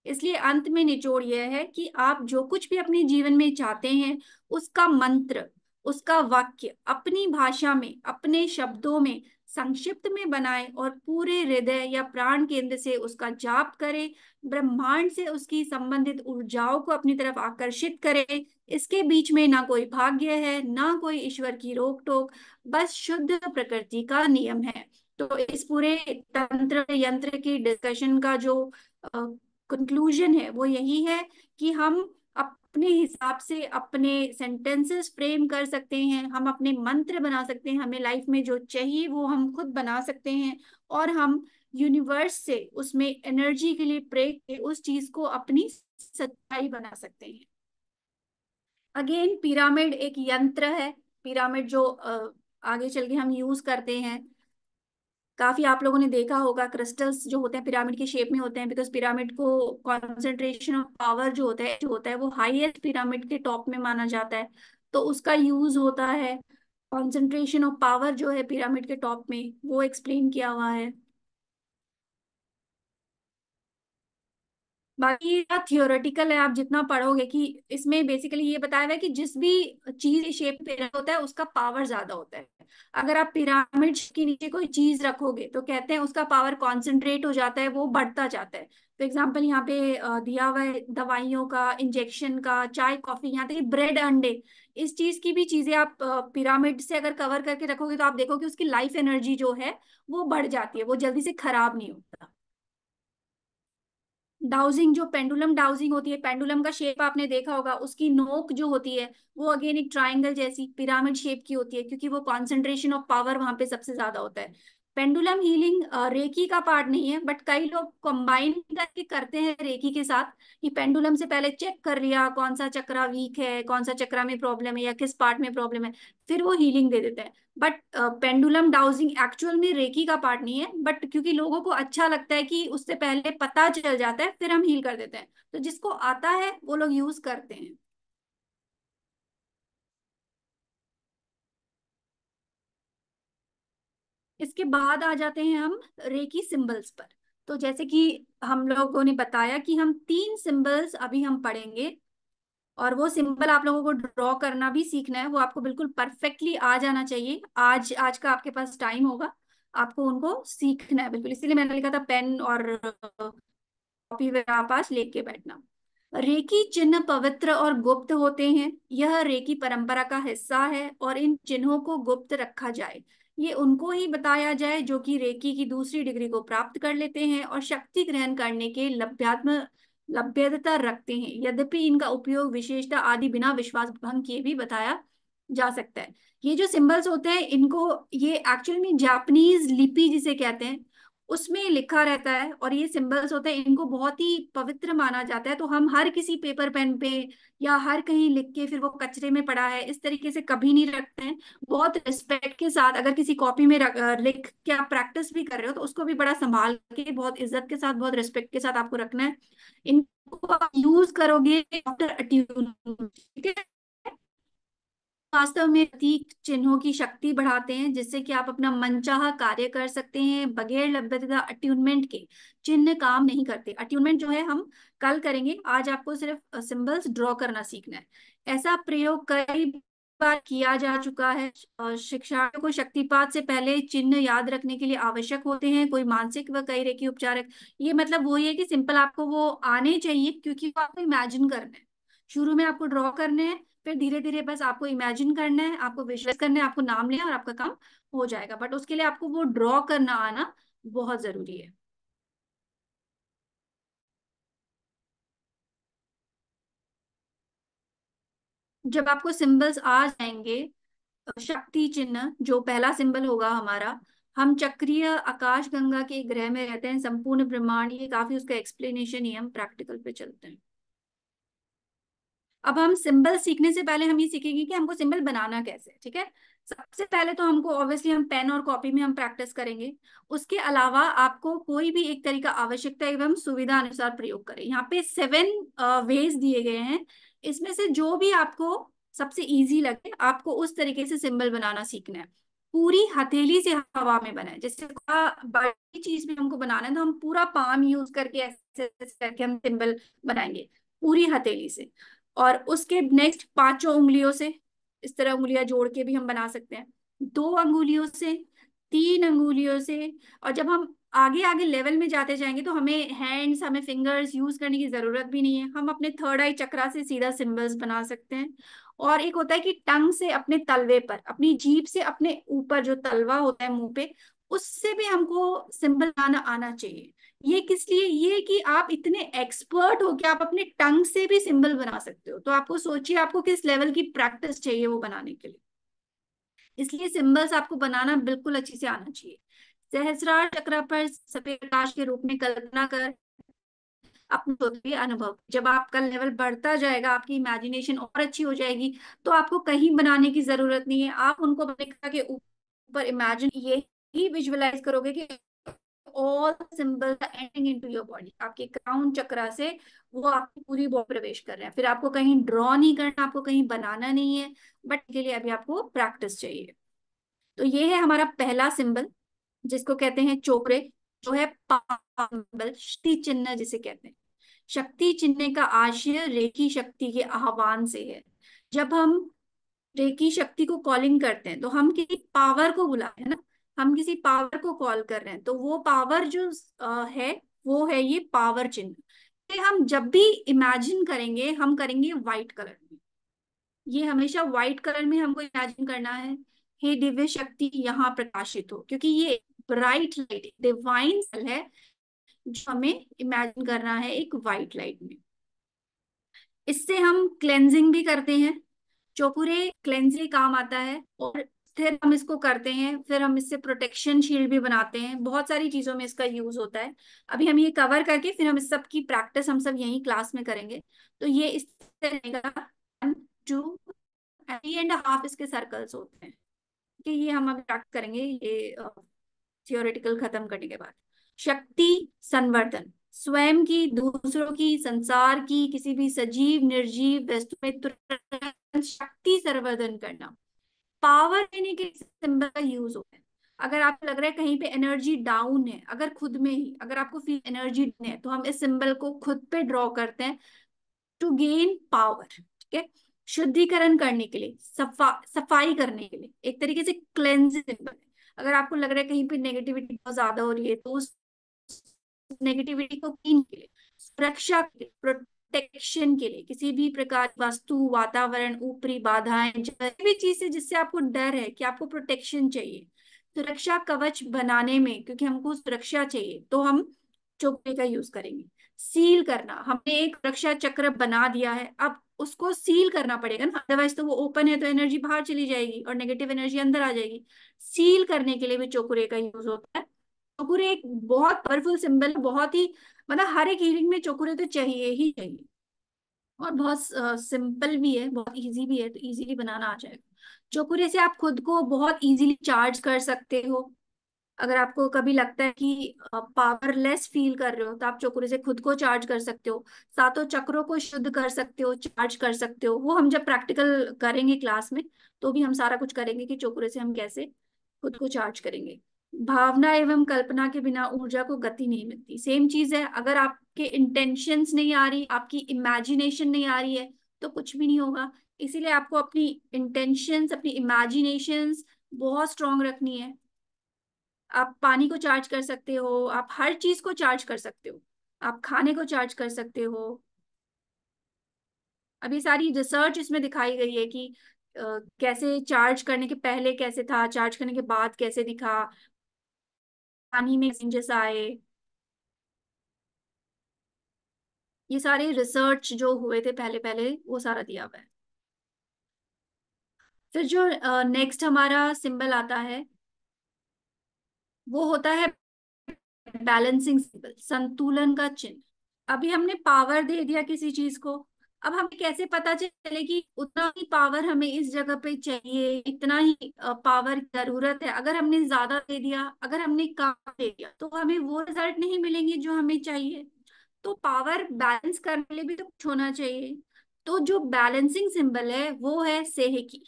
इसलिए अंत में निचोड़ यह है कि आप जो कुछ भी अपने जीवन में चाहते हैं, उसका मंत्र, उसका वाक्य अपनी भाषा में, अपने शब्दों में संक्षिप्त में बनाएं और पूरे हृदय या प्राण केंद्र से उसका जाप करें। ब्रह्मांड से उसकी संबंधित ऊर्जाओं को अपनी तरफ आकर्षित करें। इसके बीच में ना कोई भाग्य है, ना कोई ईश्वर की रोक टोक, बस शुद्ध प्रकृति का नियम है। तो इस पूरे तंत्र यंत्र की डिस्कशन का जो कंक्लूजन है वो यही है कि हम अपने हिसाब से अपने सेंटेंसेस फ्रेम कर सकते हैं, हम अपने मंत्र बना सकते हैं, हमें लाइफ में जो चाहिए वो हम खुद बना सकते हैं, और हम यूनिवर्स से उसमें एनर्जी के लिए प्रे के उस चीज को अपनी सच्चाई बना सकते हैं। अगेन पिरामिड एक यंत्र है। पिरामिड जो आगे चल के हम यूज करते हैं, काफी आप लोगों ने देखा होगा क्रिस्टल्स जो होते हैं पिरामिड के शेप में होते हैं, बिकॉज पिरामिड को कॉन्सेंट्रेशन ऑफ पावर जो होता है वो हाईएस्ट पिरामिड के टॉप में माना जाता है। तो उसका यूज होता है, कॉन्सेंट्रेशन ऑफ पावर जो है पिरामिड के टॉप में वो एक्सप्लेन किया हुआ है। बाकी थियोरेटिकल है, आप जितना पढ़ोगे कि इसमें बेसिकली ये बताया हुआ है कि जिस भी चीज शेप पिरामिड होता है उसका पावर ज्यादा होता है। अगर आप पिरामिड के नीचे कोई चीज रखोगे तो कहते हैं उसका पावर कॉन्सेंट्रेट हो जाता है, वो बढ़ता जाता है। तो एग्जाम्पल यहाँ पे दिया हुआ है दवाइयों का, इंजेक्शन का, चाय कॉफी, यहाँ तक कि ब्रेड अंडे, इस चीज की भी चीजें आप पिरामिड से अगर कवर करके रखोगे तो आप देखोगे उसकी लाइफ एनर्जी जो है वो बढ़ जाती है, वो जल्दी से खराब नहीं होता। डाउजिंग, जो पेंडुलम डाउजिंग होती है, पेंडुलम का शेप आपने देखा होगा, उसकी नोक जो होती है वो अगेन एक ट्रायंगल जैसी पिरामिड शेप की होती है, क्योंकि वो कॉन्सेंट्रेशन ऑफ पावर वहां पे सबसे ज्यादा होता है। पेंडुलम हीलिंग रेकी का पार्ट नहीं है, बट कई लोग कंबाइन करके करते हैं रेकी के साथ, कि पेंडुलम से पहले चेक कर लिया कौन सा चक्रा वीक है, कौन सा चक्रा में प्रॉब्लम है या किस पार्ट में प्रॉब्लम है, फिर वो हीलिंग दे देते हैं। बट पेंडुलम डाउजिंग एक्चुअल में रेकी का पार्ट नहीं है, बट क्योंकि लोगों को अच्छा लगता है कि उससे पहले पता चल जाता है फिर हम हील कर देते हैं, तो जिसको आता है वो लोग यूज करते हैं। इसके बाद आ जाते हैं हम रेकी सिंबल्स पर। तो जैसे कि हम लोगों ने बताया कि हम 3 सिंबल्स अभी हम पढ़ेंगे, और वो सिंबल आप लोगों को ड्रॉ करना भी सीखना है, वो आपको बिल्कुल परफेक्टली आ जाना चाहिए। आज आज का आपके पास टाइम होगा, आपको उनको सीखना है बिल्कुल, इसीलिए मैंने लिखा था पेन और कॉपी वगैरह आप पास लेके बैठना। रेकी चिन्ह पवित्र और गुप्त होते हैं, यह रेकी परंपरा का हिस्सा है, और इन चिन्हों को गुप्त रखा जाए, ये उनको ही बताया जाए जो कि रेकी की दूसरी डिग्री को प्राप्त कर लेते हैं और शक्ति ग्रहण करने के लभ्यता रखते हैं। यद्यपि इनका उपयोग विशेषता आदि बिना विश्वास भंग किए भी बताया जा सकता है। ये जो सिंबल्स होते हैं इनको, ये एक्चुअल में जापानीज लिपि जिसे कहते हैं उसमें लिखा रहता है, और ये सिंबल्स होते हैं इनको बहुत ही पवित्र माना जाता है। तो हम हर किसी पेपर पेन पे या हर कहीं लिख के फिर वो कचरे में पड़ा है इस तरीके से कभी नहीं रखते हैं। बहुत रिस्पेक्ट के साथ, अगर किसी कॉपी में लिख के आप प्रैक्टिस भी कर रहे हो तो उसको भी बड़ा संभाल के, बहुत इज्जत के साथ, बहुत रिस्पेक्ट के साथ आपको रखना है। इनको आप यूज करोगे आफ्टर अट्यून, ठीक है। वास्तव में प्रतीक चिन्हों की शक्ति बढ़ाते हैं, जिससे कि आप अपना मनचाहा कार्य कर सकते हैं बगैर लभ्यता अट्यूनमेंट के। चिन्ह काम नहीं करते, अट्यूनमेंट जो है हम कल करेंगे, आज आपको सिर्फ सिंबल्स ड्रॉ करना सीखना है। ऐसा प्रयोग कई बार किया जा चुका है। शिक्षार्थियों को शक्तिपात से पहले चिन्ह याद रखने के लिए आवश्यक होते हैं, कोई मानसिक व कई रेखी उपचारक। ये मतलब वो ये कि सिंपल आपको वो आने चाहिए, क्योंकि वो आपको इमेजिन करना है। शुरू में आपको ड्रॉ करने हैं, फिर धीरे धीरे बस आपको इमेजिन करना है, आपको विजुअलाइज करना है, आपको नाम लेना है और आपका काम हो जाएगा। बट उसके लिए आपको वो ड्रॉ करना आना बहुत जरूरी है। जब आपको सिंबल्स आ जाएंगे, शक्ति चिन्ह जो पहला सिंबल होगा हमारा, हम चक्रीय आकाश गंगा के ग्रह में रहते हैं, संपूर्ण ब्रह्मांड, ये काफी उसका एक्सप्लेनेशन ही, हम प्रैक्टिकल पे चलते हैं। अब हम सिंबल सीखने से पहले हम ये सीखेंगे कि हमको सिंबल बनाना कैसे है, ठीक है। सबसे पहले तो हमको ऑब्वियसली हम पेन और कॉपी में हम प्रैक्टिस करेंगे। उसके अलावा आपको कोई भी एक तरीका आवश्यकता एवं सुविधा अनुसार प्रयोग करें। यहाँ पे 7 वेज दिए गए हैं, इसमें से जो भी आपको सबसे इजी लगे आपको उस तरीके से सिंबल बनाना सीखना है। पूरी हथेली से हवा में बनाए। जैसे बड़ी चीज भी हमको बनाना है तो हम पूरा पाम यूज करके ऐसे ऐसे करके हम सिंबल बनाएंगे पूरी हथेली से। और उसके नेक्स्ट पांचों उंगलियों से इस तरह उंगलियां जोड़ के भी हम बना सकते हैं, 2 अंगुलियों से, 3 अंगुलियों से। और जब हम आगे आगे लेवल में जाते जाएंगे तो हमें फिंगर्स यूज करने की जरूरत भी नहीं है, हम अपने थर्ड आई चक्रा से सीधा सिंबल्स बना सकते हैं। और एक होता है कि टंग से अपने तलवे पर, अपनी जीभ से अपने ऊपर जो तलवा होता है मुंह पे, उससे भी हमको सिंबल बनाना आना चाहिए। ये किस लिए? ये कि आप इतने एक्सपर्ट हो कि आप अपने टंग से भी सिंबल बना सकते हो। तो आपको सोचिए आपको किस लेवल की प्रैक्टिस चाहिए वो बनाने के लिए। इसलिए सिंबल्स आपको बनाना बिल्कुल अच्छे से आना चाहिए। सहस्रार चक्र पर सफेद प्रकाश के रूप में कल्पना कर अपने सोचिए अनुभव। जब आपका लेवल बढ़ता जाएगा, आपकी इमेजिनेशन और अच्छी हो जाएगी, तो आपको कहीं बनाने की जरूरत नहीं है। आप उनको रेखा के ऊपर इमेजिन ये ही विजुअलाइज करोगे कि all symbols are entering into your body. आपके क्राउन चक्रा से वो आपकी पूरी बॉडी प्रवेश कर रहे हैं। फिर आपको कहीं ड्रॉ नहीं करना, आपको कहीं बनाना नहीं है, बट के लिए अभी आपको प्रैक्टिस चाहिए। तो ये है हमारा पहला सिंबल, जिसको कहते हैं चोकरे, जो है सिंबल, शक्ति चिन्ह जिसे कहते हैं। शक्ति चिन्ह का आशय रेकी शक्ति के आह्वान से है। जब हम रेकी शक्ति को कॉलिंग करते हैं तो हम किसी पावर को बुला रहे हैं ना, हम किसी पावर को कॉल कर रहे हैं। तो वो पावर जो है, वो है ये पावर चिन्ह। तो हम जब भी इमेजिन करेंगे, हम करेंगे व्हाइट कलर में। ये हमेशा व्हाइट कलर में हमको इमेजिन करना है। हे दिव्य शक्ति यहाँ प्रकाशित हो, क्योंकि ये ब्राइट लाइट डिवाइन है जो हमें इमेजिन करना है एक व्हाइट लाइट में। इससे हम क्लेंजिंग भी करते हैं। चौपुरे क्लेंजिंग काम आता है। और फिर हम इसको करते हैं, फिर हम इससे प्रोटेक्शन शील्ड भी बनाते हैं। बहुत सारी चीजों में इसका यूज होता है। अभी हम ये कवर करके फिर हम इस सब की प्रैक्टिस हम सब यही क्लास में करेंगे। तो ये इस तरह का 1 2 3.5 इसके सर्कल्स होते हैं कि ये हम अभी प्रैक्टिस करेंगे ये थियोरेटिकल खत्म करने के बाद। शक्ति संवर्धन, स्वयं की, दूसरों की, संसार की, किसी भी सजीव निर्जीव वस्तु में तुरंत शक्ति संवर्धन करना। पावर देने के सिंबल का यूज होता है। अगर आपको लग रहा है कहीं पे एनर्जी डाउन है, अगर खुद में ही अगर आपको फील एनर्जी डाउन है, तो हम इस सिंबल को खुद पे ड्रॉ करते हैं टू गेन पावर। ठीक है, शुद्धिकरण करने के लिए, सफाई करने के लिए, एक तरीके से क्लेंजिंग सिंबल है। अगर आपको लग रहा है कहीं पे नेगेटिविटी बहुत ज्यादा हो रही है, तो उस नेगेटिविटी को क्लीन के लिए, सुरक्षा के लिए, प्रोटेक्शन के लिए, किसी भी प्रकार की वस्तु, वातावरण, ऊपरी बाधाएं, जो भी चीज है जिससे आपको डर है कि आपको प्रोटेक्शन चाहिए, सुरक्षा कवच बनाने में, क्योंकि हमको सुरक्षा चाहिए, तो हम चोपड़े का यूज करेंगे। सील करना, हमने एक सुरक्षा चक्र बना दिया है, अब उसको सील करना पड़ेगा ना, अदरवाइज तो वो ओपन है तो एनर्जी बाहर चली जाएगी और नेगेटिव एनर्जी अंदर आ जाएगी। सील करने के लिए भी चोकुरे का यूज होता है। चोकुरे एक बहुत पावरफुल सिंबल, बहुत ही, मतलब हर एक हीलिंग में चोकुरे तो चाहिए ही चाहिए। और बहुत सिंपल भी है, बहुत इजी भी है, तो इजीली बनाना आ जाएगा। चोकुरे से आप खुद को बहुत इजीली चार्ज कर सकते हो। अगर आपको कभी लगता है कि पावरलेस फील कर रहे हो, तो आप चोकुरे से खुद को चार्ज कर सकते हो, सातों चक्रों को शुद्ध कर सकते हो, चार्ज कर सकते हो। वो हम जब प्रैक्टिकल करेंगे क्लास में, तो भी हम सारा कुछ करेंगे कि चोकुरे से हम कैसे खुद को चार्ज करेंगे। भावना एवं कल्पना के बिना ऊर्जा को गति नहीं मिलती। सेम चीज है, अगर आपके इंटेंशंस नहीं आ रही, आपकी इमेजिनेशन नहीं आ रही है, तो कुछ भी नहीं होगा। इसीलिए आपको अपनी इंटेंशंस, अपनी इमेजिनेशंस बहुत स्ट्रांग रखनी है। आप पानी को चार्ज कर सकते हो, आप हर चीज को चार्ज कर सकते हो, आप खाने को चार्ज कर सकते हो। अभी सारी रिसर्च इसमें दिखाई गई है कि कैसे चार्ज करने के पहले कैसे था, चार्ज करने के बाद कैसे दिखा, पानी में चेंजेस आए। ये सारे रिसर्च जो हुए थे पहले पहले, वो सारा दिया हुआ है। फिर जो नेक्स्ट हमारा सिंबल आता है, वो होता है बैलेंसिंग सिंबल, संतुलन का चिन्ह। अभी हमने पावर दे दिया किसी चीज को, अब हमें कैसे पता चले कि उतना ही पावर हमें इस जगह पे चाहिए, इतना ही पावर की जरूरत है। अगर हमने ज्यादा दे दिया, अगर हमने कम दे दिया, तो हमें वो रिजल्ट नहीं मिलेंगे जो हमें चाहिए। तो पावर बैलेंस करने के लिए भी तो कुछ होना चाहिए। तो जो बैलेंसिंग सिंबल है वो है सेहेकी।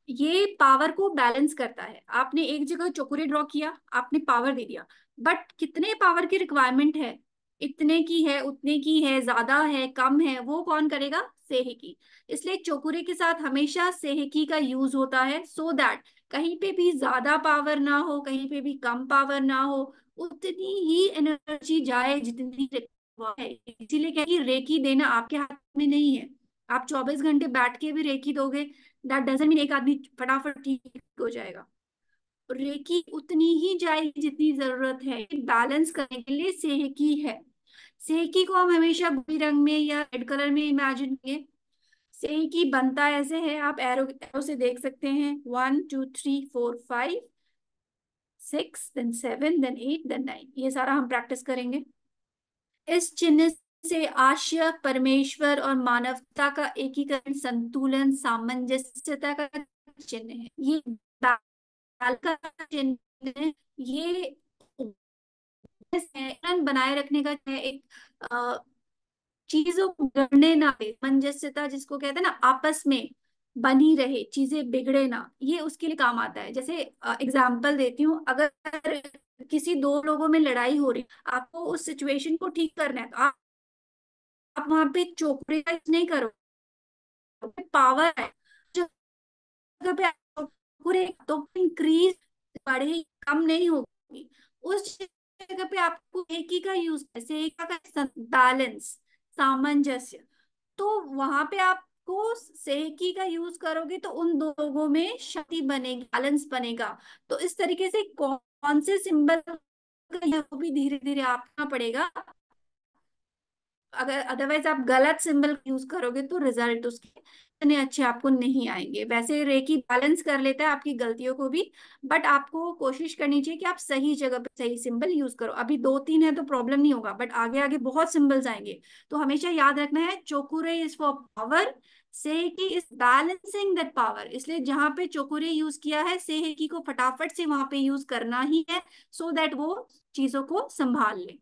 ये पावर को बैलेंस करता है। आपने एक जगह चौकुरे ड्रॉ किया, आपने पावर दे दिया, बट कितने पावर की रिक्वायरमेंट है, इतने की है, उतने की है, ज्यादा है, कम है, वो कौन करेगा? सेहेकी। इसलिए चौकुरे के साथ हमेशा सेहेकी का यूज होता है, सो दैट कहीं पे भी ज्यादा पावर ना हो, कहीं पे भी कम पावर ना हो, उतनी ही एनर्जी जाए जितनी required है। इसीलिए क्या है कि रेकी देना आपके हाथ में नहीं है। आप 24 घंटे बैठ के भी रेकी दोगे, दैट डजंट मीन एक आदमी फटाफट ठीक हो जाएगा। रेकी उतनी ही जाएगी जितनी जरूरत है, बैलेंस करने के लिए सेहकी है। सेहकी को हम हमेशा भूरे रंग में या रेड कलर में इमेजिन करें। सेहकी बनता ऐसे है, आप एरो से देख सकते हैं, 1 2 3 4 5 6 देन 7 देन 8 देन 9, ये सारा हम प्रैक्टिस करेंगे। इस चिन्ह से आशय, परमेश्वर और मानवता का एकीकरण, संतुलन, सामंजस्यता का चिन्ह है। ये बाल का चिन्ह है। ये बनाए रखने का है, एक चीजों को बिगड़ने ना दे, सामंजस्यता जिसको कहते हैं ना, आपस में बनी रहे, चीजें बिगड़े ना, ये उसके लिए काम आता है। जैसे एग्जाम्पल देती हूँ, अगर किसी दो लोगों में लड़ाई हो रही, आपको उस सिचुएशन को ठीक करना है, तो आप वहां पे चोपड़े का यूज नहीं करो, पावर है जगह पे पूरे तो इंक्रीज बढ़े, कम नहीं होगी। उस जगह पे आपको एक ही का यूज, ऐसे एक का बैलेंस, सामंजस्य, तो वहां पे आपको सेकी का यूज करोगे तो उन दो लोगों में शक्ति बनेगी, बैलेंस बनेगा। तो इस तरीके से कौन से सिंबल का भी धीरे धीरे आपना पड़ेगा। अगर अदरवाइज आप गलत सिंबल यूज करोगे तो रिजल्ट उसके इतने अच्छे आपको नहीं आएंगे। वैसे रेकी बैलेंस कर लेता है आपकी गलतियों को भी, बट आपको कोशिश करनी चाहिए कि आप सही जगह पे सही सिंबल यूज करो। अभी दो तीन है तो प्रॉब्लम नहीं होगा, बट आगे आगे बहुत सिंबल्स आएंगे। तो हमेशा याद रखना है, cho ku rei is for power, sei he ki is balancing that power. इसलिए जहां पे चोकुरे यूज किया है, सेहेकी को फटाफट से वहां पे यूज करना ही है, सो दैट वो चीजों को संभाल ले।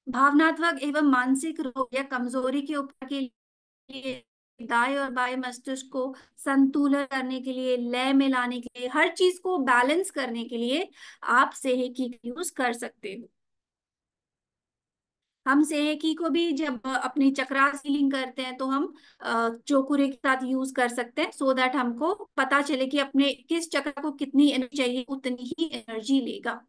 भावनात्मक एवं मानसिक रोग या कमजोरी के उपचार के लिए, दाएं और बाएं मस्तिष्क को संतुलन करने के लिए, लय में लाने के लिए, हर चीज को बैलेंस करने के लिए आप सेहकी का यूज कर सकते हो। हम सेहकी को भी जब अपनी चक्रास हीलिंग करते हैं तो हम चोकुरे के साथ यूज कर सकते हैं, सो दैट हमको पता चले कि अपने किस चक्र को कितनी एनर्जी चाहिए, उतनी ही एनर्जी लेगा।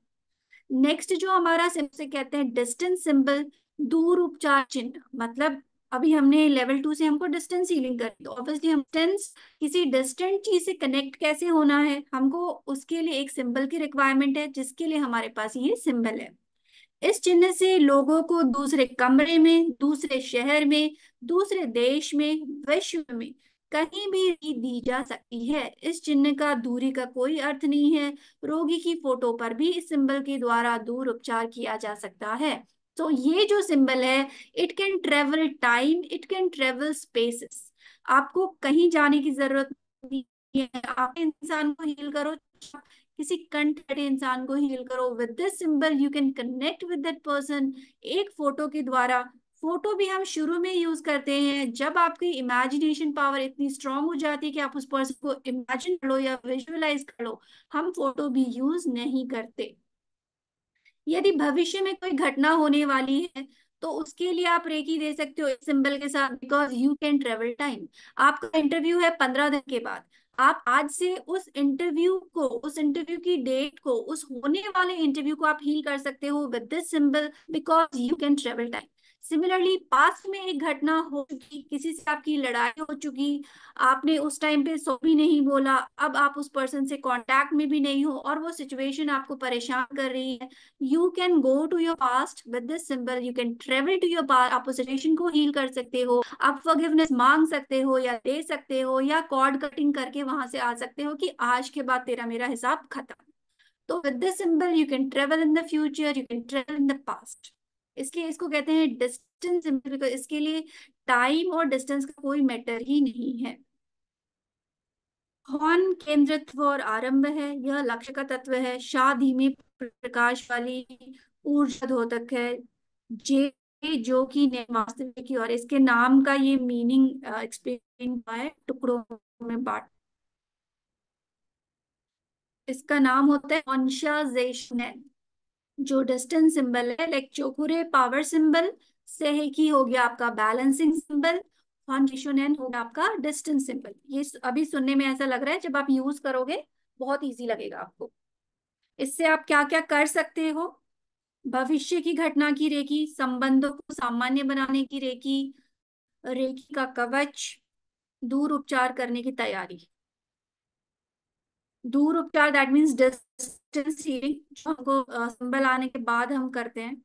नेक्स्ट जो हमारा से कहते हैं डिस्टेंस सिंबल, दूर उपचार चिन्ह। मतलब अभी हमने लेवल 2 से हमको डिस्टेंस हीलिंग करी, तो ऑब्वियसली हम डिस्टेंस, किसी डिस्टेंट चीज से कनेक्ट कैसे होना है, हमको उसके लिए एक सिंबल की रिक्वायरमेंट है, जिसके लिए हमारे पास ये सिंबल है। इस चिन्ह से लोगों को दूसरे कमरे में, दूसरे शहर में, दूसरे देश में, विश्व में कहीं भी दी जा सकती है। इस चिन्ह का दूरी का कोई अर्थ नहीं है। रोगी की फोटो पर भी इस सिंबल के द्वारा दूर उपचार किया जा सकता है। तो ये जो सिंबल है, it can travel time, it can travel spaces. आपको कहीं जाने की जरूरत नहीं है, आप इंसान को हील करो, किसी कंटेंट इंसान को हील करो, with this symbol you can connect with that person, एक फोटो के द्वारा। फोटो भी हम शुरू में यूज करते हैं जब आपकी इमेजिनेशन पावर इतनी स्ट्रांग हो जाती है कि आप उस पर्सन को इमेजिन कर लो या विजुअलाइज कर लो, हम फोटो भी यूज नहीं करते। यदि भविष्य में कोई घटना होने वाली है तो उसके लिए आप रेकी दे सकते हो इस सिंबल के साथ, because you can travel time. आपका इंटरव्यू है 15 दिन के बाद, आप आज से उस इंटरव्यू को, उस इंटरव्यू की डेट को, उस होने वाले इंटरव्यू को आप हील कर सकते हो with this symbol, because you can travel time. Similarly past में एक घटना हो चुकी, किसी से आपकी लड़ाई हो चुकी, आपने उस टाइम पे सॉरी नहीं बोला, अब आप उस पर्सन से कांटेक्ट में भी नहीं हो और वो सिचुएशन आपको परेशान कर रही है, you can go to your past with this symbol, you can travel to your past. आप उस सिचुएशन को हील कर सकते हो, आप फॉरगिवनेस मांग सकते हो या दे सकते हो, या कॉर्ड कटिंग करके वहां से आ सकते हो कि आज के बाद तेरा मेरा हिसाब खत्म। तो with this symbol you can travel in the future, you can travel in the past. इसलिए इसको कहते हैं डिस्टेंस सिंबल, बिकॉज इसके लिए टाइम और डिस्टेंस का कोई मैटर ही नहीं है। हॉर्न केंद्रित्व और आरंभ है, यह लक्ष्य का तत्व है। शाह धीमे प्रकाश वाली ऊर्जा द्योतक है। जे जो कि वास्तविक की, और इसके नाम का ये मीनिंग एक्सप्लेन हुआ है टुकड़ों में बांट। इसका नाम होता है कॉन्शाइजेशन। जो डिस्टेंस सिंबल है, लाइक चोकुरे पावर सिंबल, सेहेकी हो गया आपका बैलेंसिंग सिंबल, कॉन्शिशुनेन हो गया आपका डिस्टेंस सिंबल। ये अभी सुनने में ऐसा लग रहा है, जब आप यूज करोगे बहुत इजी लगेगा आपको। इससे आप क्या क्या कर सकते हो? भविष्य की घटना की रेकी, संबंधों को सामान्य बनाने की रेकी, रेकी का कवच, दूर उपचार करने की तैयारी। दूर उपचार दैट मीन्स डिस्टेंस हीलिंग, जो हमको सिंबल आने के बाद हम करते हैं।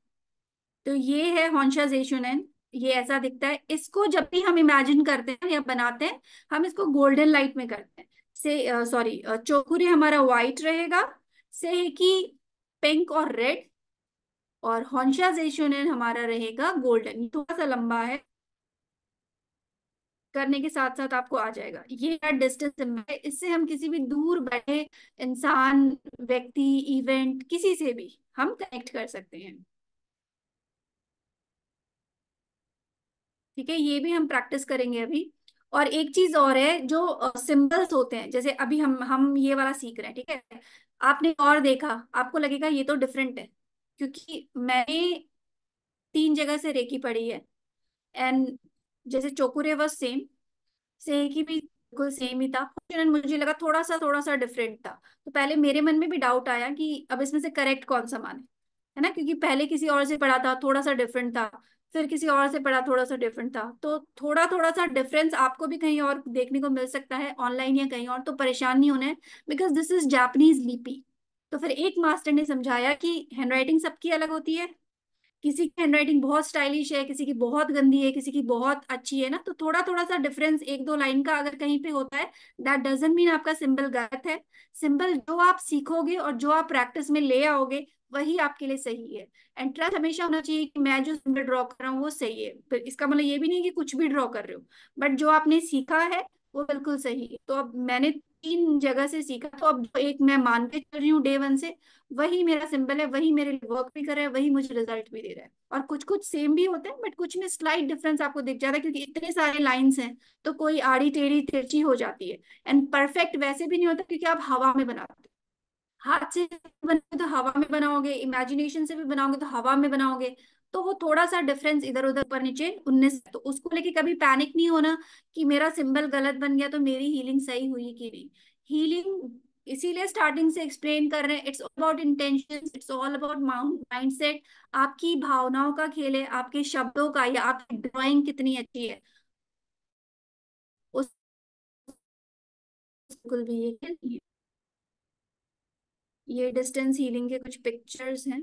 तो ये है हॉन्शा जेशुनेन। ये ऐसा दिखता है। इसको जब भी हम इमेजिन करते हैं या बनाते हैं, हम इसको गोल्डन लाइट में करते हैं। से सॉरी, चोकुरे हमारा व्हाइट रहेगा, से कि पिंक और रेड, और हॉन्शा जेशुनेन हमारा रहेगा गोल्डन। थोड़ा सा लंबा है, करने के साथ साथ आपको आ जाएगा। ये है डिस्टेंस सिंबल है। इससे हम किसी भी दूर बैठे इंसान, व्यक्ति, इवेंट, किसी से भी हम कनेक्ट कर सकते हैं। ठीक है, ये भी हम प्रैक्टिस करेंगे अभी। और एक चीज और है, जो सिंबल्स होते हैं, जैसे अभी हम ये वाला सीख रहे हैं, ठीक है। आपने और देखा, आपको लगेगा ये तो डिफरेंट है, क्योंकि मैंने 3 जगह से रेकी पढ़ी है। एंड जैसे चोकुरे वॉज सेम, सेकी भी बिल्कुल सेम ही था, लेकिन मुझे लगा थोड़ा सा डिफरेंट था। तो पहले मेरे मन में भी डाउट आया कि अब इसमें से करेक्ट कौन सा माने, है ना, क्योंकि पहले किसी और से पढ़ा था, थोड़ा सा डिफरेंट था। फिर किसी और से पढ़ा, थोड़ा सा डिफरेंट था। तो थोड़ा थोड़ा सा डिफरेंस आपको भी कहीं और देखने को मिल सकता है, ऑनलाइन या कहीं और। तो परेशान नहीं होना है, बिकॉज दिस इज जापानीज लिपि। तो फिर एक मास्टर ने समझाया कि हैंडराइटिंग सबकी अलग होती है। किसी की हैंडराइटिंग बहुत स्टाइलिश है, किसी की बहुत गंदी है, किसी की बहुत अच्छी है ना। तो थोड़ा थोड़ा सा डिफरेंस, एक दो लाइन का अगर कहीं पे होता है, दैट डजंट मीन आपका सिंबल गलत है। सिंबल जो आप सीखोगे और जो आप प्रैक्टिस में ले आओगे, वही आपके लिए सही है। एंड ट्रस्ट हमेशा होना चाहिए कि मैं जो सिंबल ड्रॉ कर रहा हूँ वो सही है। फिर इसका मतलब ये भी नहीं कि कुछ भी ड्रॉ कर रहे हो, बट जो आपने सीखा है वो बिल्कुल सही है। तो अब मैंने 3 जगह से सीखा, तो अब जो एक मैं मान के चल रही हूँ डे 1 से, वही मेरा सिंबल है, वही मेरे लिए वर्क भी कर रहा है, वही मुझे रिजल्ट भी दे रहा है। और कुछ कुछ सेम भी होते हैं, बट कुछ में स्लाइट डिफरेंस आपको दिख जाता है, क्योंकि इतने सारे लाइंस हैं, तो कोई आड़ी टेढ़ी तिरछी हो जाती है। एंड परफेक्ट वैसे भी नहीं होता, क्योंकि आप हवा में बनाते हो। हाथ से बनाओगे तो हवा में बनाओगे, इमेजिनेशन से भी बनाओगे तो हवा में बनाओगे। तो वो थोड़ा सा डिफरेंस इधर उधर ऊपर नीचे 19, तो उसको लेके कभी पैनिक नहीं होना कि मेरा सिंबल गलत बन गया तो मेरी हीलिंग सही हुई कि नहीं। हीलिंग इसीलिए स्टार्टिंग से एक्सप्लेन कर रहे हैं, it's about intention, it's all about mindset. आपकी भावनाओं का खेल है, आपके शब्दों का, या आपकी ड्राइंग कितनी अच्छी है, उस बिल्कुल भी ये खेल नहीं है। ये डिस्टेंस हीलिंग के कुछ पिक्चर्स हैं,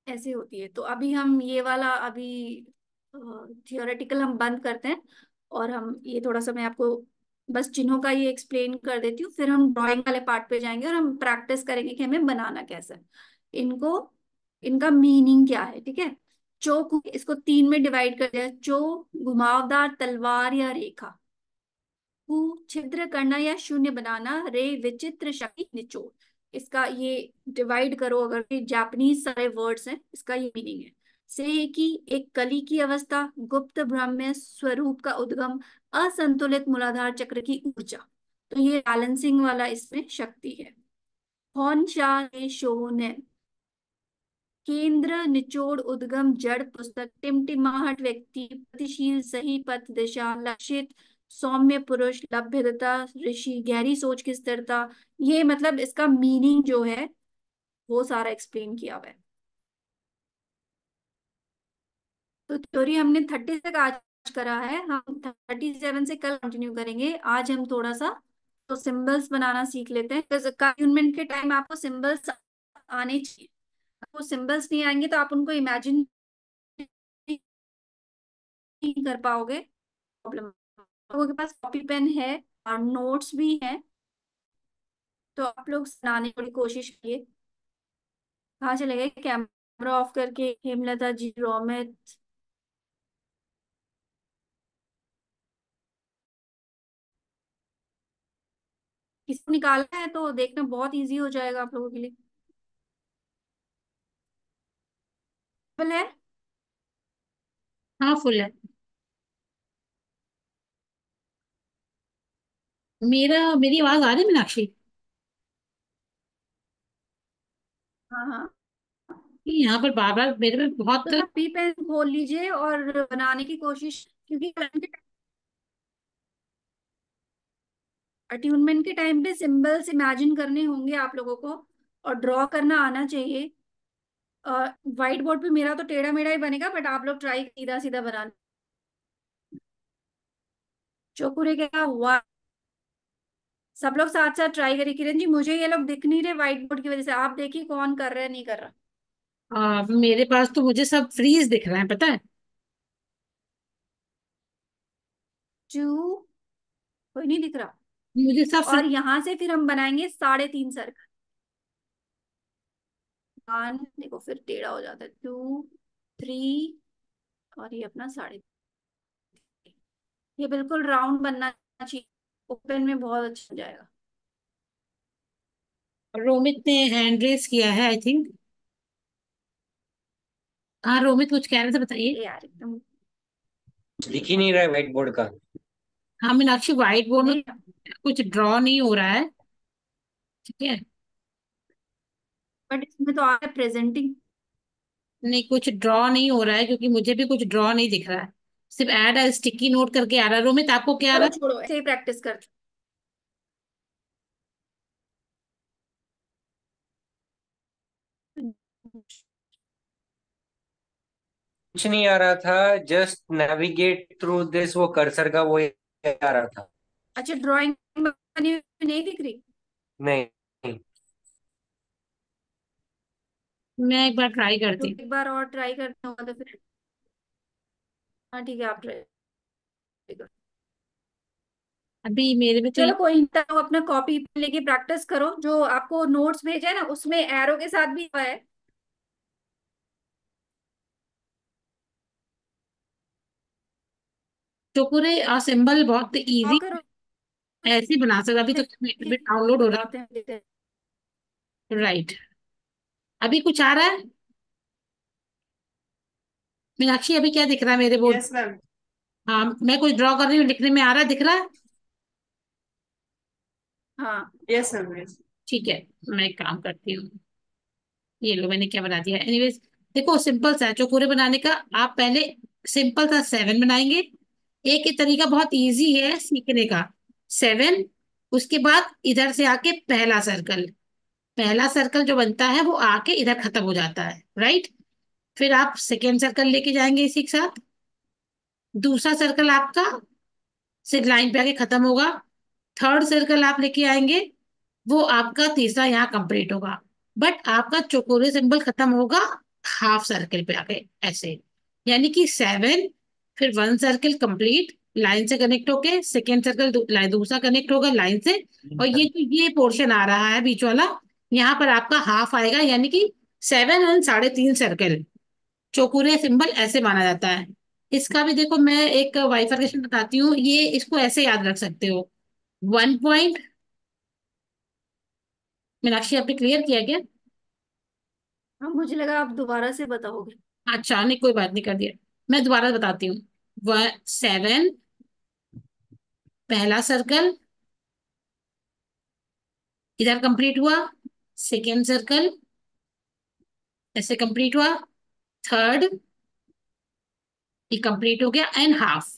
ऐसे होती है। तो अभी हम ये वाला, अभी थियोरेटिकल हम बंद करते हैं, और हम ये थोड़ा सा, मैं आपको बस चिन्हों का ये एक्सप्लेन कर देती हूँ, फिर हम ड्राइंग वाले पार्ट पे जाएंगे और हम प्रैक्टिस करेंगे कि हमें बनाना कैसा है इनको, इनका मीनिंग क्या है। ठीक है, चो, इसको 3 में डिवाइड कर दिया। चो घुमावदार तलवार या रेखा, कु छिद्र करना या शून्य बनाना, रे विचित्र शक्ति निचोड़। इसका ये डिवाइड करो, अगर ये जापानीज सारे वर्ड्स हैं, इसका ये मीनिंग है। से की एक कली की अवस्था, गुप्त ब्रह्म स्वरूप का उद्गम, असंतुलित मूलाधार चक्र की ऊर्जा। तो ये बैलेंसिंग वाला इसमें शक्ति है। हॉन शाह शोने, केंद्र निचोड़ उद्गम जड़ पुस्तक, टिमटिमाहट व्यक्ति, प्रतिशील सही पथ दिशा, लक्षित सौम्य पुरुष, लभ्यता ऋषि, गहरी सोच की स्थिरता। ये मतलब इसका मीनिंग जो है वो सारा एक्सप्लेन किया हुआ है। तो थ्योरी हमने 30 तक आज करा है, हम 37 से कल कंटिन्यू करेंगे। आज हम थोड़ा सा तो सिंबल्स बनाना सीख लेते हैं, क्योंकि के टाइम आपको सिंबल्स आने चाहिए। आपको सिंबल्स नहीं आएंगे तो आप उनको इमेजिन नहीं कर पाओगे, प्रॉब्लम। लोगों के पास कॉपी पेन है और नोट्स भी हैं, तो आप लोग सुनाने की कोशिश करिए। कहाँ चले गए? कैमरा ऑफ करके हेमलता जी, रोमित, किसी निकालना है तो देखना बहुत इजी हो जाएगा आप लोगों के लिए। है, हाँ, फुल है। मेरी आवाज आ रही है मीनाक्षी? हाँ हाँ। यहाँ पर बार बार मेरे में तो बहुत। आप पी पेन खोल लीजिए और बनाने की कोशिश, क्योंकि अट्यूनमेंट के टाइम पे सिंबल्स इमेजिन करने होंगे आप लोगों को, और ड्रॉ करना आना चाहिए। व्हाइट बोर्ड पे मेरा तो टेढ़ा मेढ़ा ही बनेगा, बट आप लोग ट्राई सीधा सीधा बनाना। चोकुरे क्या हुआ, सब लोग साथ साथ ट्राई करिए। किरण जी, मुझे ये लोग दिख नहीं रहे व्हाइट बोर्ड की वजह से, आप देखिए कौन कर रहा है नहीं कर रहा। मेरे पास तो मुझे सब फ्रीज दिख रहा है, पता है। टू, कोई नहीं दिख रहा। मुझे सब और फ्री। यहाँ से फिर हम बनाएंगे 3.5 सर्कल। वन, देखो फिर टेढ़ा हो जाता है, टू, थ्री, और ये अपना 3.5। ये बिल्कुल राउंड बनना चाहिए, ओपन में बहुत अच्छा हो जाएगा। रोमित ने हैंड रेस किया है, आई थिंक। हाँ रोमित, कुछ कह रहे थे, बताइए। ये यार एकदम दिख ही नहीं रहा है व्हाइट बोर्ड का। हाँ मीनाक्षी, व्हाइट बोर्ड में नहीं। कुछ ड्रॉ नहीं हो रहा है। ठीक है। बट इसमें तो आ रहा है प्रेजेंटिंग। नहीं, कुछ ड्रॉ नहीं हो रहा है, क्योंकि मुझे भी कुछ ड्रॉ नहीं दिख रहा है। सिर्फ ऐड आ स्टिकी नोट करके आ रहा है। रोमित, आपको क्या आ रहा चलो है? छोड़ो, ऐसे ही प्रैक्टिस कर। कुछ नहीं आ रहा था, जस्ट नेविगेट थ्रू दिस, वो कर्सर का वो आ रहा था। अच्छा, ड्राइंग बनी हुई नहीं दिख रही? नहीं नहीं। मैं एक बार ट्राई तो करती हूँ। एक बार और ट्राई करना होगा तो फिर। हाँ ठीक है, आप ट्राई करो। अभी मेरे में तो चलो कोई नहीं, तो अपना कॉपी लेके प्रैक्टिस करो, जो आपको नोट्स भेजा है ना उसमें एरो के साथ भी हुआ है। तो पूरे सिंबल बहुत ड्रॉ इजी करो, ऐसे ही बना सकते। अभी तो डाउनलोड हो रहा बताते हैं देखते हैं। है। राइट। अभी कुछ आ रहा है मीनाक्षी? अभी क्या दिख रहा है मेरे बोर्ड? Yes ma'am. हाँ, मैं कुछ ड्रॉ कर रही हूँ, लिखने में आ रहा है, दिख रहा है। हाँ यस मैम। यस। ठीक है, मैं एक काम करती हूँ। ये लो, मैंने क्या बना दिया। एनीवेज, देखो सिंपल सा है चौकोरे बनाने का। आप पहले सिंपल सा 7 बनाएंगे। एक ही तरीका बहुत इजी है सीखने का। 7, उसके बाद इधर से आके पहला सर्कल। पहला सर्कल जो बनता है वो आके इधर खत्म हो जाता है, राइट। फिर आप सेकेंड सर्कल लेके जाएंगे इसी के साथ। दूसरा सर्कल आपका सिर्फ लाइन पे आके खत्म होगा। थर्ड सर्कल आप लेके आएंगे, वो आपका तीसरा यहाँ कंप्लीट होगा। बट आपका चौकोरे सिंबल खत्म होगा हाफ सर्कल पे आके, ऐसे। यानी कि 7, फिर 1 सर्कल कंप्लीट लाइन से कनेक्ट होके, सेकेंड सर्कल लाइन दूसरा कनेक्ट होगा लाइन से। और ये पोर्शन आ रहा है बीच वाला, यहाँ पर आपका हाफ आएगा। यानी कि 7 और 3.5 सर्कल चौकोरे सिंबल ऐसे माना जाता है। इसका भी देखो, मैं एक वाइफर्केशन बताती हूँ। ये इसको ऐसे याद रख सकते हो। 1 पॉइंट। मीनाक्षी, आपने क्लियर किया क्या? हाँ, मुझे लगा आप दोबारा से बताओगे। अच्छा, नहीं कोई बात नहीं, कर दिया। मैं दोबारा बताती हूँ। 7, पहला सर्कल इधर कंप्लीट हुआ। सेकेंड सर्कल ऐसे कंप्लीट हुआ। थर्ड, ये कंप्लीट हो गया, एंड हाफ।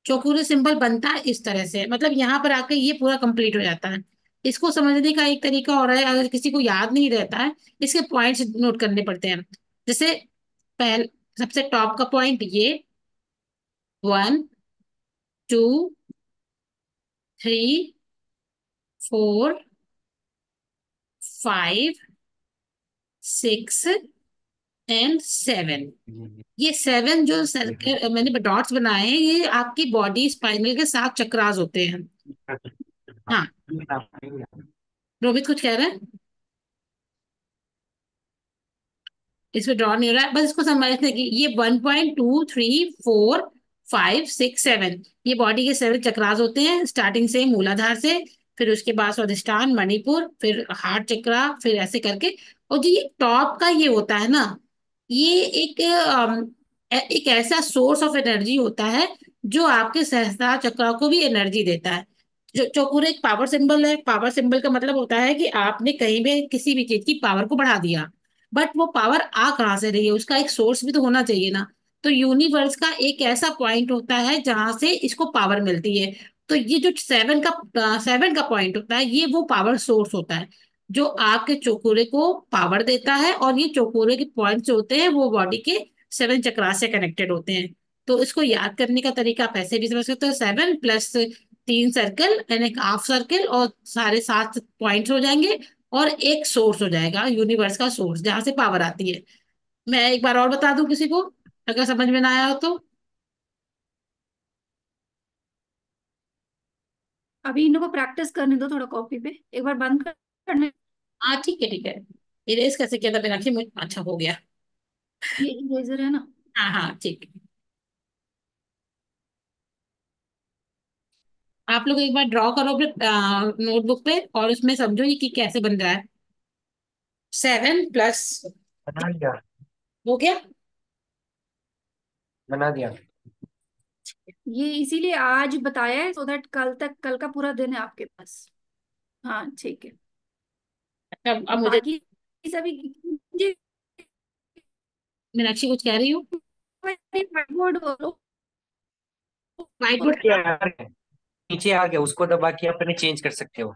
चौकोर सिंबल बनता है इस तरह से, मतलब यहाँ पर आके ये पूरा कंप्लीट हो जाता है। इसको समझने का एक तरीका और है, अगर किसी को याद नहीं रहता है, इसके पॉइंट्स नोट करने पड़ते हैं। जैसे पहल सबसे टॉप का पॉइंट ये, 1, 2, 3, 4, 5, 6 एंड 7। ये 7 जो सर्कल मैंने डॉट्स बनाए हैं, ये आपकी बॉडी स्पाइनल के 7 चक्रास होते हैं। हाँ, रोहित कुछ कह रहे हैं? इसमें ड्रॉ नहीं हो रहा है, बस इसको समझने की। ये 1, 2, 3, 4, 5, 6, 7, ये बॉडी के 7 चक्रास होते हैं, स्टार्टिंग से मूलाधार से। फिर उसके बाद स्वादिष्टान, मणिपुर, फिर हार्ट चक्रा, फिर ऐसे करके। और जो ये टॉप का ये होता है ना, ये एक ऐसा सोर्स ऑफ एनर्जी होता है जो आपके सहस्त्रार चक्र को भी एनर्जी देता है। जो चौकोर एक पावर सिंबल है। पावर सिंबल का मतलब होता है कि आपने कहीं भी किसी भी चीज की पावर को बढ़ा दिया, बट वो पावर आ कहाँ से रही है, उसका एक सोर्स भी तो होना चाहिए ना। तो यूनिवर्स का एक ऐसा पॉइंट होता है जहां से इसको पावर मिलती है। तो ये जो सेवन का पॉइंट होता है, ये वो पावर सोर्स होता है जो आपके चौकोरे को पावर देता है। और ये चौकोरे के पॉइंट्स होते हैं वो बॉडी के 7 चक्रा से कनेक्टेड होते हैं। तो इसको याद करने का तरीका आप ऐसे भी समझ सकते हो, 7 + 3 सर्कल यानी एक हाफ सर्कल, और सारे 7 पॉइंट्स हो जाएंगे, और एक सोर्स हो जाएगा, यूनिवर्स का सोर्स जहां से पावर आती है। मैं एक बार और बता दूं किसी को, अगर समझ में ना आया हो तो। अभी इन लोगों को प्रैक्टिस करने दो थोड़ा कॉपी पे, एक बार बंद करने। हाँ ठीक है ठीक है। इरेज कैसे किया था मीनाक्षी, अच्छा हो गया। ये इरेजर है ना। हाँ हाँ ठीक है। आप लोग एक बार ड्रॉ करो अपने नोटबुक पे, और उसमें समझो ये कि कैसे बन रहा है। 7 प्लस, बना दिया। हो गया। बना दिया। ये इसीलिए आज बताया है, सो दैट कल तक, कल का पूरा दिन है आपके पास। हाँ ठीक है। अब मुझे, बाकी सभी मीनाक्षी कुछ कह रही हूँ। व्हाइट बोर्ड करो। White board. नीचे आ गया। नीचे आ गया, उसको दबा के अपने चेंज कर सकते हो।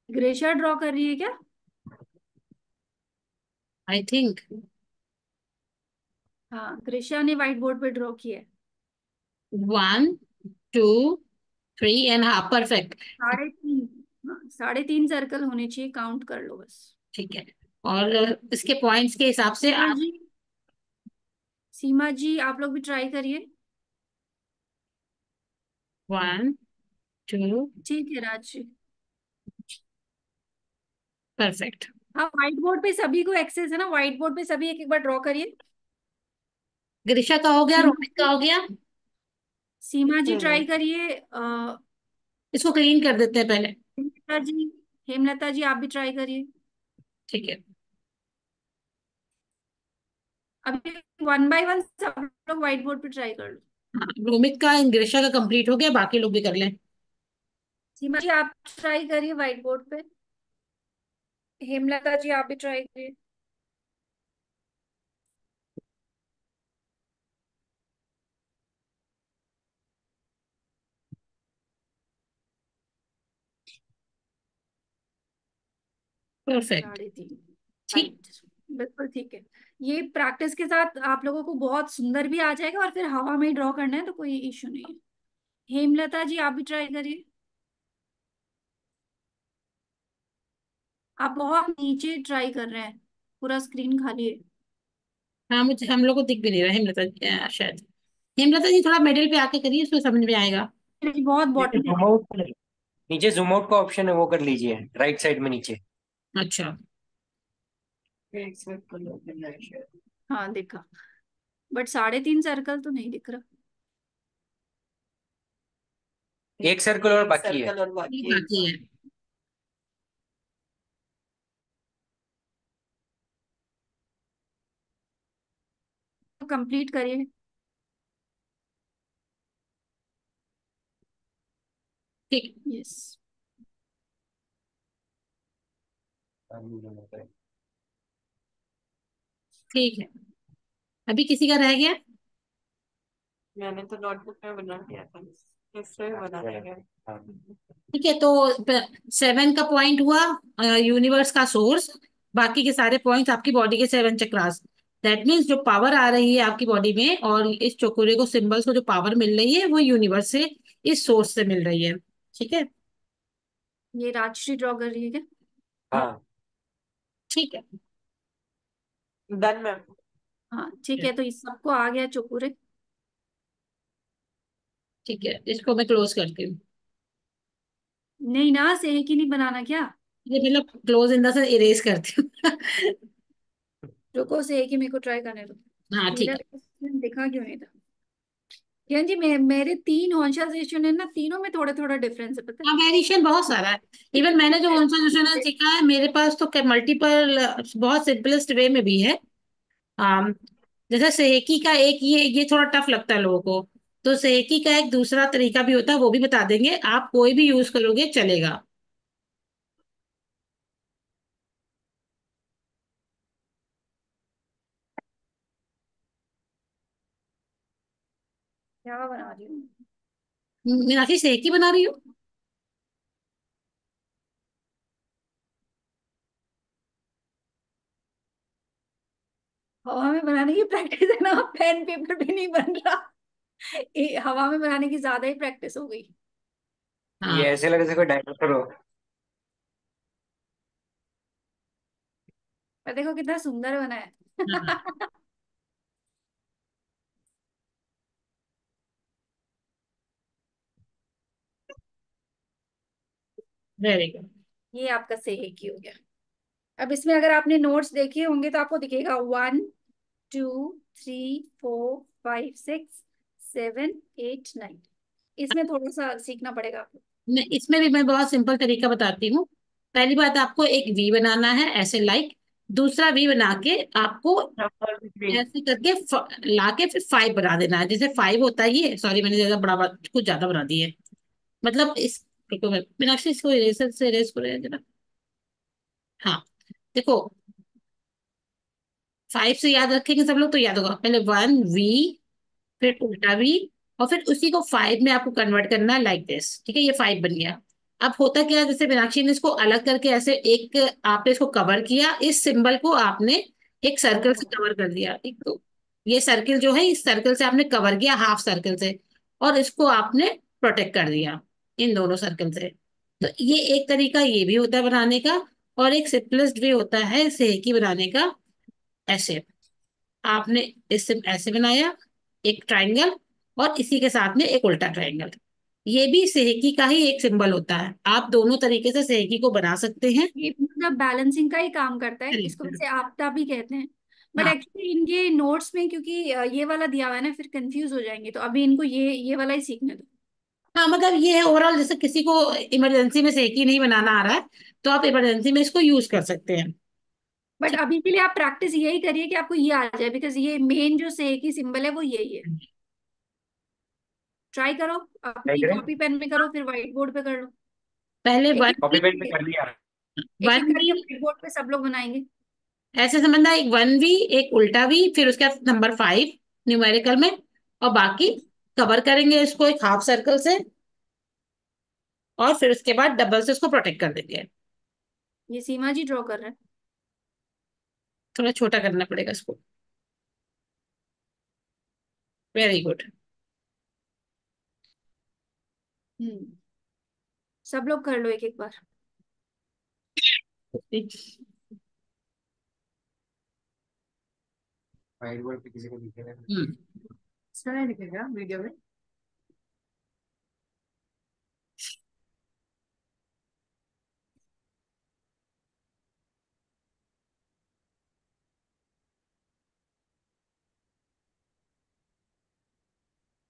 ग्रेशिया ड्रॉ कर रही है क्या? I think. हाँ, ग्रेशिया ने व्हाइट बोर्ड पे ड्रॉ किया है। 1 2 3.5 परफेक्ट। 3.5। हाँ, 3.5 सर्कल होने चाहिए, काउंट कर लो बस। ठीक है। और इसके पॉइंट्स के हिसाब से सीमा आप, जी, सीमा जी आप लोग भी ट्राई करिए। 1 2, ठीक है राज जी। परफेक्ट। हाँ, व्हाइट बोर्ड पे सभी को एक्सेस है ना, व्हाइट बोर्ड पे सभी एक एक बार ड्रॉ करिए। ग्रिशा का हो गया, सीमा रोहित का जी, हो गया। सीमा जी ट्राई करिए। इसको क्लीन कर देते हैं पहले। हेमलता जी, हेमलता जी आप भी ट्राई करिए। ठीक है। अभी 1 बाय 1 सब लोग व्हाइट बोर्ड पे ट्राई कर लो। हाँ, रोमित का ग्रिशा का कंप्लीट हो गया, बाकी लोग भी कर लें। सीमा जी आप ट्राई करिए व्हाइट बोर्ड पे। हेमलता जी आप भी ट्राई करिए। परफेक्ट। 3.5। ठीक। राइट। बिल्कुल ठीक है। ये प्रैक्टिस के साथ आप लोगों को बहुत सुंदर भी आ जाएगा, और फिर हवा में ही ड्रॉ करना है तो कोई इश्यू नहीं है। हेमलता जी आप भी ट्राई करिए। आप बहुत नीचे ट्राई कर रहे हैं, पूरा स्क्रीन खाली है। हाँ, मुझे हम लोग को दिख भी नहीं रहा हेमलता जी, शायद। हेमलता जी थोड़ा मिडिल पे आके करिए, उसको समझ में आएगा। बहुत नीचे बॉटम। जूम आउट, नीचे जूम आउट का ऑप्शन है, वो कर लीजिए राइट साइड में नीचे। अच्छा। हाँ देखा, बट 3.5 सर्कल तो नहीं दिख रहा। एक सर्कल और बाकी है। ये बाकी है। तो कंप्लीट करिए। ठीक। यस। ठीक है। अभी किसी का रह गया? मैंने तो नोटबुक में बना दिया था, इसमें भी बना देंगे। ठीक है, तो 7 का पॉइंट हुआ यूनिवर्स का सोर्स। बाकी के सारे पॉइंट्स आपकी बॉडी के 7 चक्रास। दैट मीन्स जो पावर आ रही है आपकी बॉडी में, और इस चोकोरे को, सिंबल्स को जो पावर मिल रही है, वो यूनिवर्स से, इस सोर्स से मिल रही है। ठीक है। ये राजश्री ड्रॉ कर रही है क्या? हाँ। ठीक है। Done ma'am. हाँ ठीक है, तो इस सबको आ गया चुकुरे। ठीक है, इसको मैं क्लोज करती हूँ। नहीं ना, सेह की नहीं बनाना क्या? ये मतलब close in the sense erase करती हूँ। रुको, सेह की मेरे को ट्राई करने दो। हाँ ठीक मेरा है। दिखा क्यों नहीं था? किरण जी, मेरे 3 हॉन्शा सेशन है ना, तीनों में थोड़ा थोड़ा डिफरेंस है, पता है। हाँ, वेरिएशन बहुत सारा है। इवन मैंने जो होम सॉल्यूशन सीखा है, मेरे पास तो मल्टीपल, बहुत सिंपलेस्ट वे में भी है। आम, जैसे सेहेकी का एक, ये थोड़ा टफ लगता है लोगों को, तो सेहेकी का एक दूसरा तरीका भी होता है, वो भी बता देंगे, आप कोई भी यूज करोगे चलेगा। क्या बना रही हूँ? मीनाक्षी सेहेकी बना रही हो? हवा में बनाने की प्रैक्टिस है ना, पेन पेपर पे नहीं बन रहा। हवा में बनाने की ज्यादा ही प्रैक्टिस हो गई। ये हाँ। ऐसे लगे जैसे कोई डायनासोर हो। पर देखो कितना सुंदर बना है। Very good. ये आपका सेहेकी हो गया। अब इसमें अगर आपने नोट्स देखे होंगे तो आपको दिखेगा 1 2 3 4 5 6 7 8 9। इसमें थोड़ा सा सीखना पड़ेगा आपको। इसमें भी मैं बहुत सिंपल तरीका बताती हूँ। पहली बात, आपको एक वी बनाना है ऐसे लाइक, दूसरा वी बना के आपको नंबर भी। ऐसे करके लाके फिर 5 बना देना है, जैसे 5 होता है ये, सॉरी मैंने ज्यादा कुछ ज्यादा बना दिए, मतलब इस, देखो मीनाक्षी इसको इरेजर से इरेज करो जरा। हाँ, देखो 5 से याद रखेंगे सब लोग तो याद होगा, पहले 1 वी, फिर उल्टा वी, और फिर उसी को 5 में आपको कन्वर्ट करना है लाइक दिस, ठीक है, ये 5 बन गया। अब होता क्या है, जैसे मीनाक्षी ने इसको अलग करके ऐसे एक, आपने इसको कवर किया, इस सिंबल को आपने एक सर्कल से कवर कर दिया, एक तो ये सर्किल जो है, इस सर्कल से आपने कवर किया हाफ सर्कल से, और इसको आपने प्रोटेक्ट कर दिया इन दोनों सर्कल से। तो ये एक तरीका ये भी होता है बनाने का, और एक सिंपलेस्ट वे होता है सेकी बनाने का, ऐसे आपने इससे ऐसे बनाया एक ट्रायंगल, और इसी के साथ में एक उल्टा ट्रायंगल, ये भी सेहकी का ही एक सिंबल होता है, आप दोनों तरीके से सेहकी को बना सकते हैं। ये मतलब बैलेंसिंग का ही काम करता है, इसको करेक्ट। वैसे आपदा भी कहते हैं। बट हाँ। एक्चुअली इनके नोट्स में क्योंकि ये वाला दिया हुआ है ना, फिर कंफ्यूज हो जाएंगे, तो अभी इनको ये वाला ही सीखने दो। हाँ, मतलब ये है ओवरऑल, जैसे किसी को इमरजेंसी में सेहकी नहीं बनाना आ रहा है, तो आप इमरजेंसी में इसको यूज कर सकते हैं। बट ठीक अभी के लिए आप प्रैक्टिस यही करिए कि आपको ये आ जाए, बिकॉज ये मेन जो से की सिंबल है वो यही है। है। ट्राई करो, क्या अपनी करें? कॉपी पेन में करो, फिर व्हाइट बोर्ड पे कर लो। पहले एक वन कॉपी पेन पे एक कर लिया। एक वन एक वी, करके व्हाइट बोर्ड पे सब लोग बनाएंगे। ऐसे समझना, एक 1 वी, एक उल्टा वी, फिर उसके बाद नंबर 5 न्यूमेरिकल में, और बाकी कवर करेंगे इसको एक हाफ सर्कल से, और फिर उसके बाद डबल से उसको प्रोटेक्ट कर देंगे। ये सीमा जी ड्रॉ कर रहे हैं। थोड़ा छोटा करना पड़ेगा इसको। Very good. हम्म। सब लोग कर लो एक एक बार। व्हाइट बोर्ड पे किसी को दिखेगा। हम्म। इस तरह दिखेगा वीडियो में।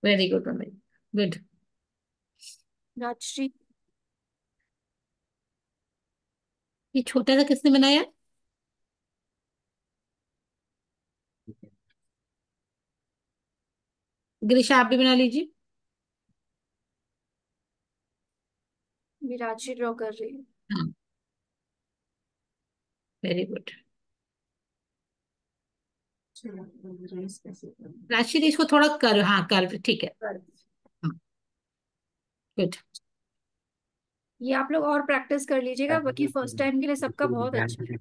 Very good mummy. Good. Rajshree. ये छोटा सा किसने बनाया? गिरिशा, आप भी बना लीजिए। विराजश्री ड्रॉ कर रही है। हाँ, वेरी गुड। चलो रेस कैसे करना राशि इसको थोड़ा कर, हाँ कर, ठीक है। कर। गुड। ये आप लोग और प्रैक्टिस कर लीजिएगा, बाकी फर्स्ट टाइम के लिए सबका बहुत अच्छा है।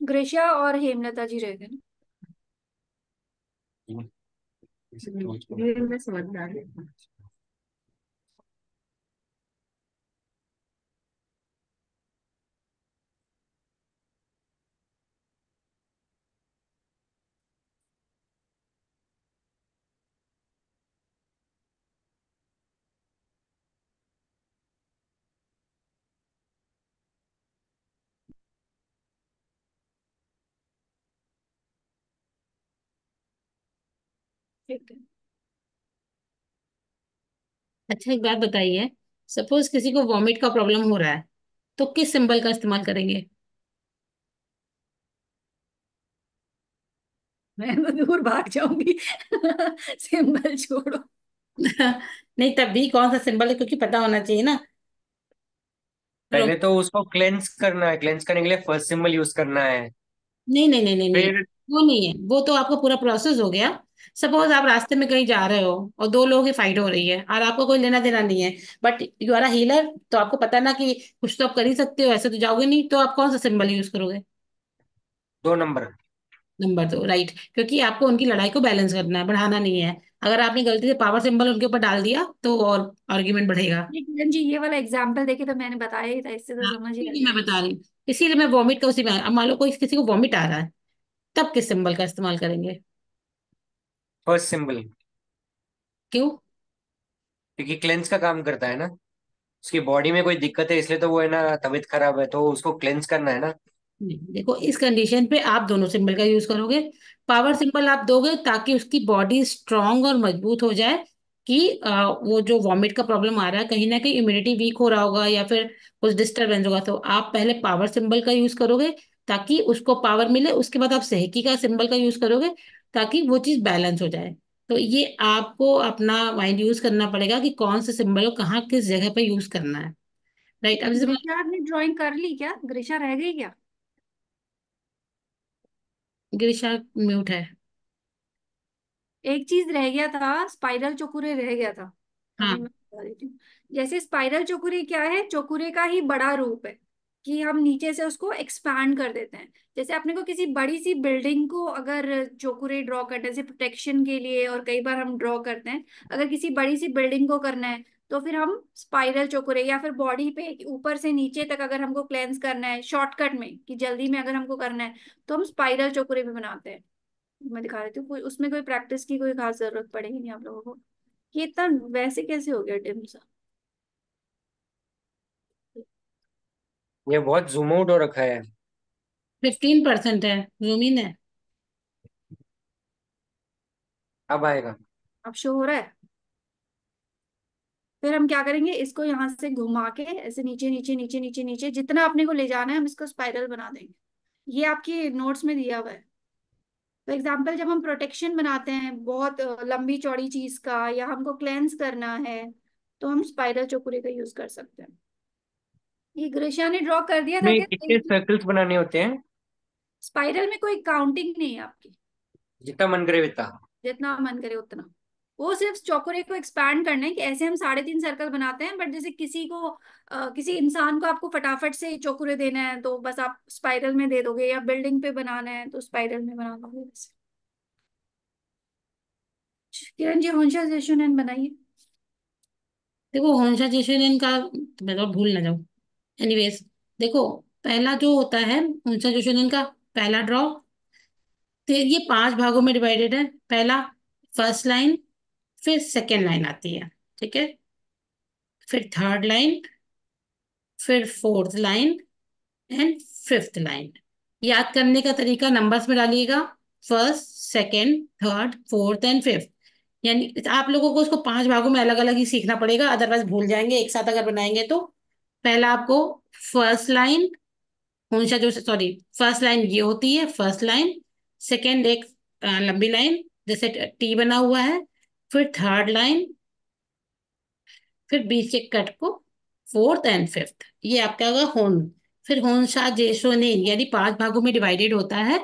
ग्रेशिया और हेमलता जी रह गए ना। ये मैं समझदार हूँ। ठीक है। अच्छा, एक बात बताइए, सपोज किसी को वॉमिट का प्रॉब्लम हो रहा है, तो किस सिंबल का इस्तेमाल करेंगे? मैं तो दूर भाग जाऊंगी। सिंबल छोड़ो। नहीं, तब भी कौन सा सिंबल है, क्योंकि पता होना चाहिए ना। पहले तो उसको क्लेंस करना है, क्लेंस करने के लिए फर्स्ट सिंबल यूज करना है। नहीं नहीं नहीं नहीं नहीं, फिर वो नहीं है, वो तो आपका पूरा प्रोसेस हो गया। सपोज आप रास्ते में कहीं जा रहे हो और दो लोगों की फाइट हो रही है और आपको कोई लेना देना नहीं है, but you are a healer, तो आपको पता ना कि कुछ तो आप कर ही सकते हो, ऐसे तो जाओगे नहीं, तो आप कौन सा सिंबल यूज करोगे? 2 नंबर। नंबर 2, राइट, क्योंकि आपको उनकी लड़ाई को बैलेंस करना है, बढ़ाना नहीं है। अगर आपने गलती से पावर सिंबल उनके ऊपर डाल दिया तो और आर्ग्यूमेंट बढ़ेगा। ये किरण जी, ये वाला एग्जाम्पल देखे तो मैंने बताया ही था, इससे तो हाँ, समझ ही आ इसीलिए मैं गया। बता रही हूँ, इसीलिए मैं वॉमिट का उसी में, अब मान लो कोई किसी को वॉमिट आ रहा है, तब किस सिंबल का इस्तेमाल करेंगे? First symbol. क्यों? क्योंकि क्लेंस का काम करता है ना। उसकी बॉडी में कोई दिक्कत है इसलिए तो वो है ना, तबीयत खराब है तो उसको क्लेंस करना है ना। नहीं, देखो इस कंडीशन पे आप दोनों सिंबल का यूज करोगे। पावर सिंबल आप दोगे ताकि उसकी बॉडी स्ट्रांग और मजबूत हो जाए, कि वो जो वॉमिट का प्रॉब्लम आ रहा है, कहीं ना कहीं इम्यूनिटी वीक हो रहा होगा या फिर कुछ डिस्टरबेंस होगा, तो आप पहले पावर सिंबल का यूज करोगे ताकि उसको पावर मिले, उसके बाद आप सेहकी का सिंबल का यूज करोगे ताकि वो चीज बैलेंस हो जाए। तो ये आपको अपना माइंड यूज करना पड़ेगा कि कौन से सिंबल को कहाँ किस जगह पे यूज करना है। राइट, अब जैसे ग्रीशा, आपने ड्राइंग कर ली क्या? ग्रीशा रह गई क्या? गिरिशा म्यूट है। एक चीज रह गया था, स्पाइरल चोकुरे रह गया था। अभी हाँ। मैं बता देती हूँ। जैसे स्पाइरल चोकुरे क्या है, चोकुरे का ही बड़ा रूप है, कि हम नीचे से उसको एक्सपैंड कर देते हैं। जैसे अपने को किसी बड़ी सी बिल्डिंग को अगर चोकुरे ड्रॉ करने से प्रोटेक्शन के लिए, और कई बार हम ड्रॉ करते हैं, अगर किसी बड़ी सी बिल्डिंग को करना है तो फिर हम स्पाइरल चोकुरे, या फिर बॉडी पे ऊपर से नीचे तक अगर हमको क्लेंस करना है शॉर्टकट में, कि जल्दी में अगर हमको करना है, तो हम स्पाइरल चोकुरे भी बनाते हैं। मैं दिखा देती हूँ, कोई उसमें कोई प्रैक्टिस की कोई खास जरूरत पड़ेगी नहीं आप लोगों को। ये इतना वैसे कैसे हो गया डिम सा? ये बहुत जूम आउट हो रखा है। 15% है, जूम इन है। अब आएगा। अब शो हो रहा है। फिर हम क्या करेंगे, इसको यहाँ से घुमा के ऐसे नीचे नीचे नीचे नीचे नीचे जितना अपने को ले जाना है, हम इसको स्पाइरल बना देंगे। ये आपकी नोट्स में दिया हुआ है। तो एग्जाम्पल, जब हम प्रोटेक्शन बनाते हैं बहुत लंबी चौड़ी चीज का, या हमको क्लेंस करना है, तो हम स्पाइरल चोकुरे का यूज कर सकते हैं। ये ग्रीशा ने ड्रॉ कर दिया था में क्या? कितने सर्कल्स बनाने होते हैं? स्पाइरल में कोई काउंटिंग नहीं है आपकी, जितना मन करे उतना। जितना मन करे उतना। वो सिर्फ चौकोरे को एक्सपैंड करना है, कि ऐसे हम 3.5 सर्कल बनाते हैं, बट जैसे किसी को किसी इंसान को आपको फटाफट से चौकुरे देना है तो बस आप स्पाइरल में दे दोगे, या बिल्डिंग पे बनाना है तो स्पाइरल में बना दोगे बस। किरण जी, होंशा जेशुनैन बनाइए। देखो होंशा जेशुरेन का, मैं तो भूल ना जाऊं। एनीवेज, देखो पहला जो होता है होंशा जेशुरेन का पहला ड्रॉ, तो ये 5 भागों में डिवाइडेड है। पहला फर्स्ट लाइन, फिर सेकेंड लाइन आती है, ठीक है, फिर थर्ड लाइन, फिर fourth line and fifth line. याद करने का तरीका नंबर्स में डालिएगा, first, second, third, fourth and fifth. यानी आप लोगों को उसको 5 भागों में अलग अलग ही सीखना पड़ेगा, अदरवाइज भूल जाएंगे एक साथ अगर बनाएंगे तो। पहला आपको फर्स्ट लाइन, हमेशा जो सॉरी, फर्स्ट लाइन ये होती है फर्स्ट लाइन, सेकेंड एक लंबी लाइन जैसे टी बना हुआ है, फिर थर्ड लाइन, फिर बीच के कट को फोर्थ एंड फिफ्थ, ये आपका होगा होन। फिर होन शाह जेसो नेन, यानी 5 भागों में डिवाइडेड होता है।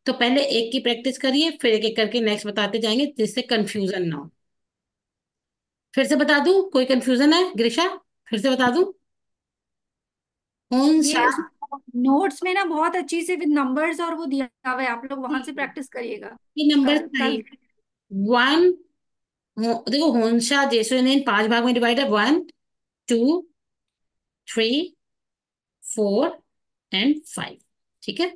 तो पहले एक की प्रैक्टिस करिए, फिर एक एक करके नेक्स्ट बताते जाएंगे जिससे कंफ्यूजन ना हो। फिर से बता दूं, कोई कंफ्यूजन है गिरिशा? फिर से बता दूं, होन ये शाह, उस नोट्स में ना बहुत अच्छी से विद नंबर्स और वो दिया हुआ है, आप लोग वहां से प्रैक्टिस करिएगा। ये नंबर कल कल टाइप 1, देखो होन शाह जेसो नेन 5 भाग में डिवाइड है, 1, 2, 3, 4 एंड 5, ठीक है।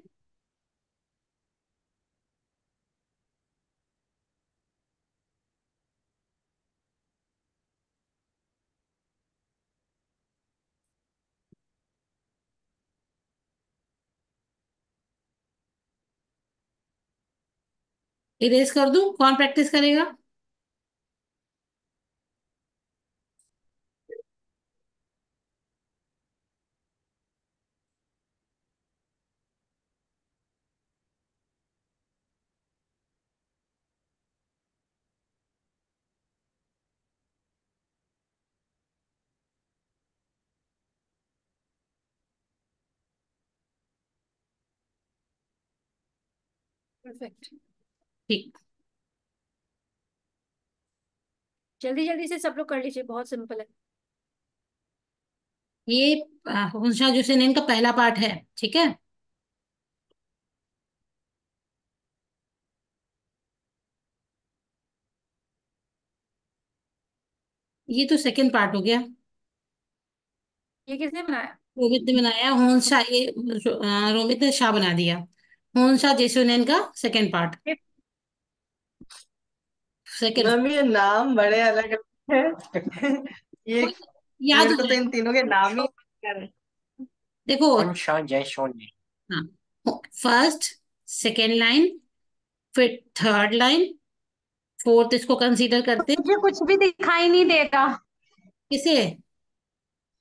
इरेज कर दूं, कौन प्रैक्टिस करेगा? परफेक्ट। ठीक। जल्दी जल्दी से सब लोग कर लीजिए, बहुत सिंपल है। ये होंशा जोसेनेन का पहला पार्ट है, ठीक है। ये तो सेकंड पार्ट हो गया। ये किसने बनाया? रोमित ने बनाया होंशा, ये रोमित ने शाह बना दिया। होंशा जेसुनेन का सेकंड पार्ट, सेकंड। मैम ये नाम बड़े अलग अलग है। ये याद मेरे हो को तो इन जाएगा। तीनों के नाम ही याद है। देखो, कौन शाह जय सोनी। हाँ, फर्स्ट, सेकेंड लाइन, फिर थर्ड लाइन, फोर्थ इसको कंसीडर करते। मुझे कुछ भी दिखाई नहीं देगा। किसे?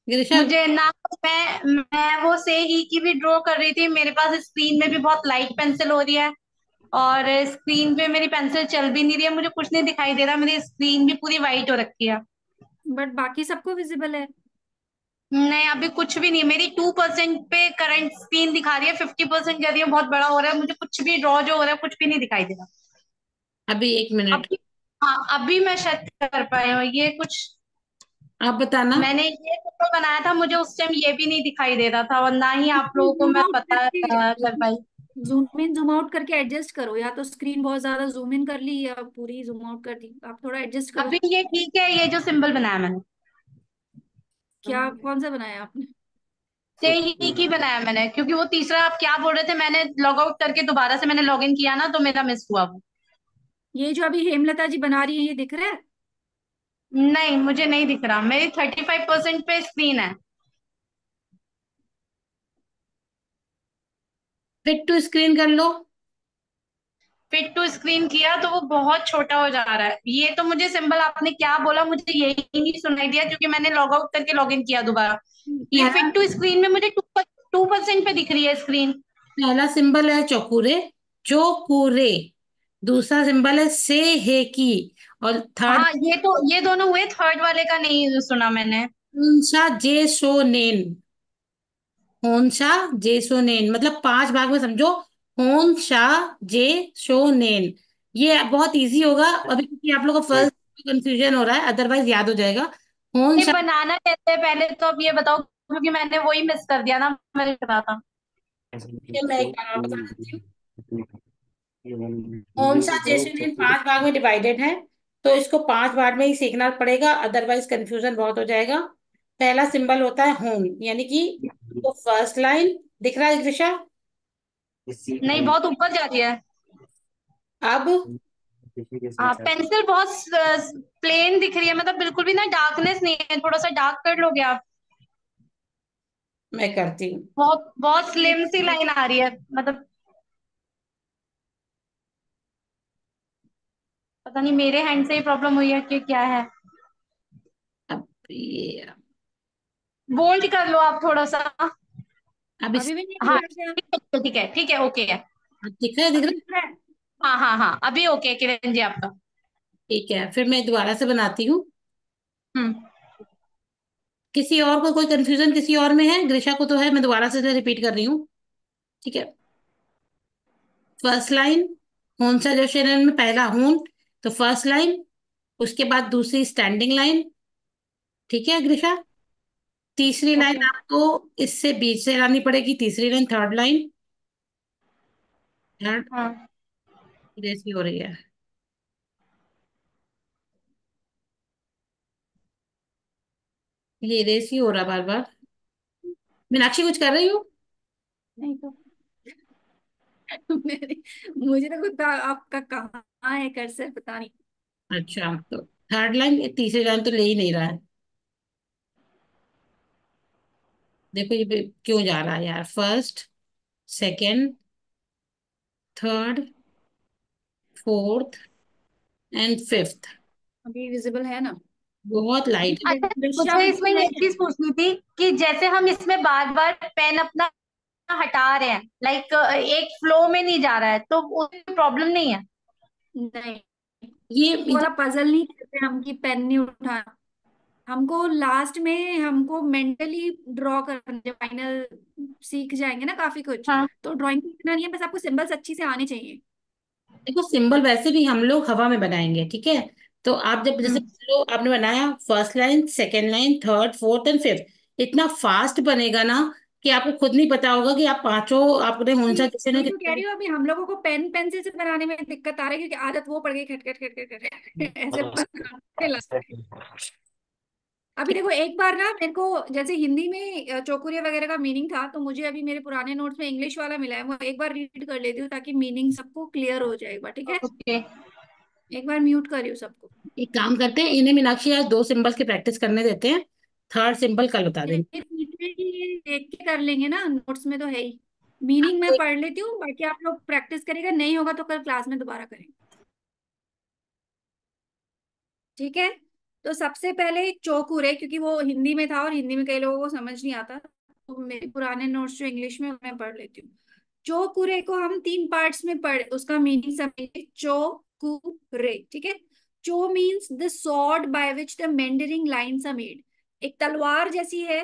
गिरिशा? मुझे ना, मैं वो से ही की भी ड्रॉ कर रही थी, मेरे पास स्क्रीन में भी बहुत लाइट पेंसिल हो रही है, और स्क्रीन पे मेरी पेंसिल चल भी नहीं रही है, मुझे कुछ नहीं दिखाई दे रहा, मेरी स्क्रीन भी पूरी वाइट हो रखी है। बट बाकी सबको विजिबल है। नहीं, अभी कुछ भी नहीं, मेरी 2% पे करंट स्क्रीन दिखा रही है, 50% कह रही है बहुत बड़ा हो रहा है, मुझे कुछ भी ड्रॉ जो हो रहा है कुछ भी नहीं दिखाई दे रहा। अभी एक मिनट, अभी, हाँ अभी मैं शायद कर पाई हूँ ये कुछ। आप बताना। मैंने ये फोटो बनाया था, मुझे उस टाइम ये भी नहीं दिखाई दे रहा था, और ना ही आप लोगों को जूम मैं आउट पता करके, कर पाई। जूम इन जूम आउट करके एडजस्ट करो, या तो स्क्रीन बहुत ज्यादा जूम इन कर ली या पूरी जूम आउट कर दी, आप थोड़ा एडजस्ट करो। अभी ये ठीक है, ये जो सिंबल बनाया मैंने, क्या, कौन सा बनाया आपने? से ही की बनाया मैंने, क्योंकि वो तीसरा आप क्या बोल रहे थे, मैंने लॉग आउट करके दोबारा से मैंने लॉग इन किया ना, तो मेरा मिस हुआ वो। ये जो अभी हेमलता जी बना रही है, ये दिख रहा है? नहीं, मुझे नहीं दिख रहा, मेरी 35% पे स्क्रीन है। फिट टू स्क्रीन कर लो। फिट टू स्क्रीन किया तो वो बहुत छोटा हो जा रहा है। ये तो मुझे सिंबल आपने क्या बोला मुझे यही नहीं सुनाई दिया, क्योंकि मैंने लॉग आउट करके लॉग इन किया दोबारा। ये पहला, फिट टू स्क्रीन में मुझे 2% पे दिख रही है स्क्रीन। पहला सिंबल है चौकुरे, चौकुरे। दूसरा सिंबल है से है की। और थर्ड, हाँ, ये दोनों हुए, थर्ड वाले का नहीं सुना मैंने। होंशा जेसोनेन। होंशा जेसोनेन मतलब पांच भाग में समझो। होंशा जेसोनेन। ये बहुत इजी होगा अभी, क्योंकि आप लोगों को फर्स्ट कंफ्यूजन हो रहा है, अदरवाइज याद हो जाएगा। ये होंशा, बनाना कैसे है पहले तो अब ये बताओ, क्योंकि मैंने वही मिस कर दिया ना, मैंने कहा था। मैं एक बार और बता देती हूँ। होंशा जेसोनेन पांच भाग में डिवाइडेड है, तो इसको पांच भाग में ही सीखना पड़ेगा, अदरवाइज कंफ्यूजन बहुत हो जाएगा। पहला सिंबल होता है होम, यानी कि तो फर्स्ट लाइन दिख रहा है दिशा? नहीं, बहुत ऊपर जा रही है। अब हाँ, पेंसिल बहुत प्लेन दिख रही है, मतलब बिल्कुल भी ना डार्कनेस नहीं है, थोड़ा सा डार्क कर लोगे आप। मैं करती हूँ। बहुत बहुत स्लिम सी लाइन आ रही है, मतलब पता नहीं मेरे हैंड से ही प्रॉब्लम हुई है कि क्या है। अब ये, बोल्ड कर लो आप थोड़ा सा। अब इस, अभी भी नहीं हाँ, दिख रहा क्या? ठीक है ठीक है, ओके है। दिख रहा है, दिख अब रहा दिख है। रहा है? हाँ हाँ हाँ, अभी ओके है किरण जी आपका। ठीक है, फिर मैं दोबारा से बनाती हूँ। हम्म। किसी और को कोई कंफ्यूजन किसी और में है? ग्रीशा को तो है, मैं दोबारा से रिपीट कर रही हूँ। ठीक है, फर्स्ट लाइन, हून सा जो शेरन में पहला हून, तो फर्स्ट लाइन, उसके बाद दूसरी स्टैंडिंग लाइन। ठीक है ग्रीशा? तीसरी लाइन ओके। आपको इससे बीच से लानी पड़ेगी, तीसरी लाइन, थर्ड लाइन। थर्ड, हाँ जैसी हो रही है, ये रेस ही हो रहा बार बार। मीनाक्षी कुछ कर रही हूँ? नहीं तो मुझे तो खुद आपका कहाँ है कर्सर, पता नहीं। अच्छा, तो थर्ड लाइन, तीसरी लाइन तो ले ही नहीं रहा है। देखो ये क्यों जा रहा है यार, first, second, third, fourth and fifth. अभी विजिबल है ना? बहुत लाइट। अच्छा, दृश्या मुझे इसमें विजिबल है ये क्या? चीज पूछनी थी कि जैसे हम इसमें बार बार पेन अपना हटा रहे हैं, लाइक एक फ्लो में नहीं जा रहा है, तो उसमें प्रॉब्लम नहीं है। नहीं, ये वो वाला पजल नहीं करते हम कि पेन नहीं उठाना। हमको लास्ट में हमको मेंटली ड्रॉ करना, जब फाइनल सीख जाएंगे ना काफी कुछ, हाँ, तो ड्राइंग सीखना नहीं है, बस आपको सिंबल्स अच्छी से आने चाहिए। देखो सिंबल वैसे भी हम लोग हवा में बनाएंगे, ठीक है। तो आप जब जैसे हम्म। लो आपने बनाया first line, second line, third, fourth and fifth, इतना फास्ट बनेगा ना कि आपको खुद नहीं पता होगा कि आप पांचों आपने हमेशा जैसे ना वही तो कह कितने। रही हूँ, अभी हम लोगों को पेन पेंसिल से बनाने में दिक्कत आ रही है, क्योंकि आदत वो पड़ गई, खट खट खट खट खट ऐसे बनाने लगे। अभी देखो, एक बार ना मेरे को जैसे हिंदी में चौकुरे वगैरह का मीनिंग था, तो मुझे अभी मेरे पुराने नोट्स में इंग्लिश वाला मिला है, मैं एक बार रीड कर लेती हूँ ताकि मीनिंग सबको क्लियर हो जाए एक बार, ठीक है। ओके। एक बार म्यूट करियो सबको। एक काम करते हैं, इन्हें मीनाक्षी आज दो सिंबल्स की प्रैक्टिस करने देते हैं, थर्ड सिंबल कल बता देंगे। ये देख के कर लेंगे ना, नोट्स में तो है ही। मीनिंग मैं पढ़ लेती हूँ, बाकी आप लोग प्रैक्टिस करेगा, नहीं होगा तो कल क्लास में दोबारा करेंगे, ठीक है। तो सबसे पहले चौकुरे, क्योंकि वो हिंदी में था और हिंदी में कई लोगों को समझ नहीं आता, तो मेरे पुराने नोट्स जो इंग्लिश में मैं पढ़ लेती हूँ। चौकुरे को हम तीन पार्ट्स में पढ़, उसका मीनिंग समझिए। चौकुरे, ठीक है। Cho means the sword by which the meandering lines are made. एक तलवार जैसी है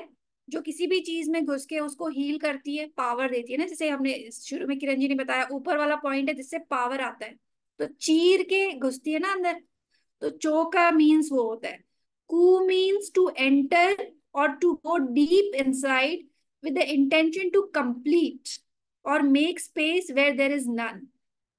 जो किसी भी चीज में घुस के उसको हील करती है, पावर देती है ना, जैसे हमने शुरू में किरण जी ने बताया, ऊपर वाला पॉइंट है जिससे पावर आता है, तो चीर के घुसती है ना अंदर। तो चो का मीन्स वो होता है। कू मीन्स टू एंटर और to go deep inside with the intention to complete or make space where there is none.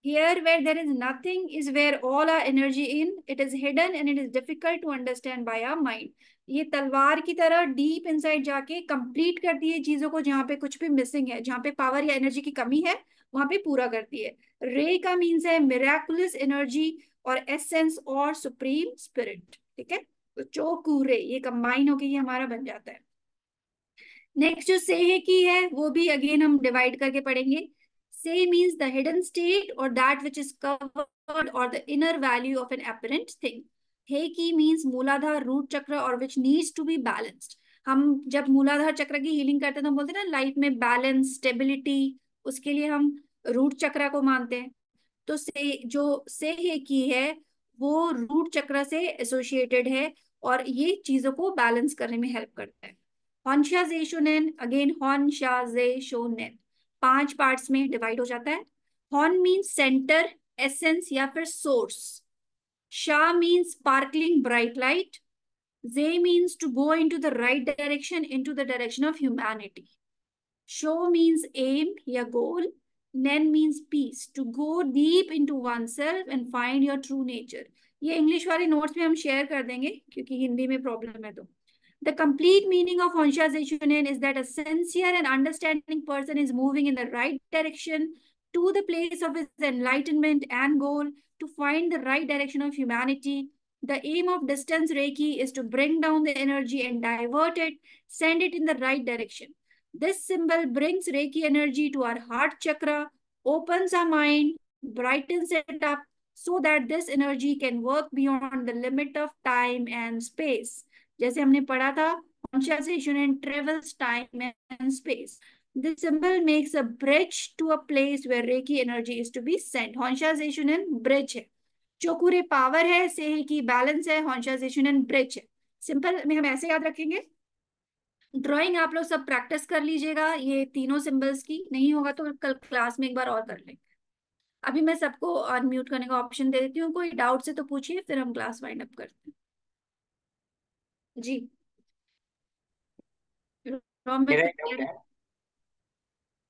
Here, where there is nothing, is where all our energy in. It is hidden and it is difficult to understand by our mind. ये तलवार की तरह deep inside जाके complete करती है चीजों को, जहाँ पे कुछ भी मिसिंग है, जहाँ पे पावर या एनर्जी की कमी है, वहां पे पूरा करती है। रे का मीन्स है मिराकुलस एनर्जी और एसेंस और सुप्रीम स्पिरिट, ठीक है। तो चोकूरे ये कंबाइन होके ये हमारा बन जाता है। नेक्स्ट जो सेह की है वो भी अगेन हम डिवाइड करके पढ़ेंगे। Sei means the hidden state और दैट विच इज कवर्ड और the inner value of an apparent thing. He ki means Muladhara root chakra और which needs to be balanced. हम जब मूलाधार चक्र की हीलिंग करते हैं तो हम बोलते हैं ना लाइफ में बैलेंस स्टेबिलिटी, उसके लिए हम रूट चक्र को मानते हैं। तो से जो से हे की है वो रूट चक्र से एसोसिएटेड है और ये चीजों को बैलेंस करने में हेल्प करता है। हॉन्शाजेशोनेन, अगेन हॉन्शाजेशोनेन पांच पार्ट्स में डिवाइड हो जाता है। हॉन मीन्स सेंटर, एसेंस या फिर source. Sha means sparkling bright light. Ze means to go into the right direction, into the direction of humanity. Sho means aim या goal. Nen means peace, to go deep into oneself and find your true nature. ये English वाले notes में हम share कर देंगे क्योंकि हिंदी में problem है तो। The complete meaning of Honsha is that a sincere and understanding person is moving in the right direction to the place of his enlightenment and goal, to find the right direction of humanity. The aim of distance Reiki is to bring down the energy and divert it, send it in the right direction. This symbol brings Reiki energy to our heart chakra, opens our mind, brightens it up so that this energy can work beyond the limit of time and space. जैसे हमने पढ़ा था, conscious travels time and space. This symbol makes a bridge to a place where Reiki energy is to be sent. Conscious bridge है, चोकुरे power है, सेही की balance है, conscious bridge है। सिंपल में हम ऐसे याद रखेंगे। ड्राइंग आप लोग सब प्रैक्टिस कर लीजिएगा ये तीनों सिंबल्स की, नहीं होगा तो कल क्लास में एक बार और कर लेंगे। अभी मैं सबको अनम्यूट करने का ऑप्शन दे देती हूँ, कोई डाउट से तो पूछिए, फिर हम क्लास वाइंड अप करते हैं। जी मेरा रोमित। एक डाउट है,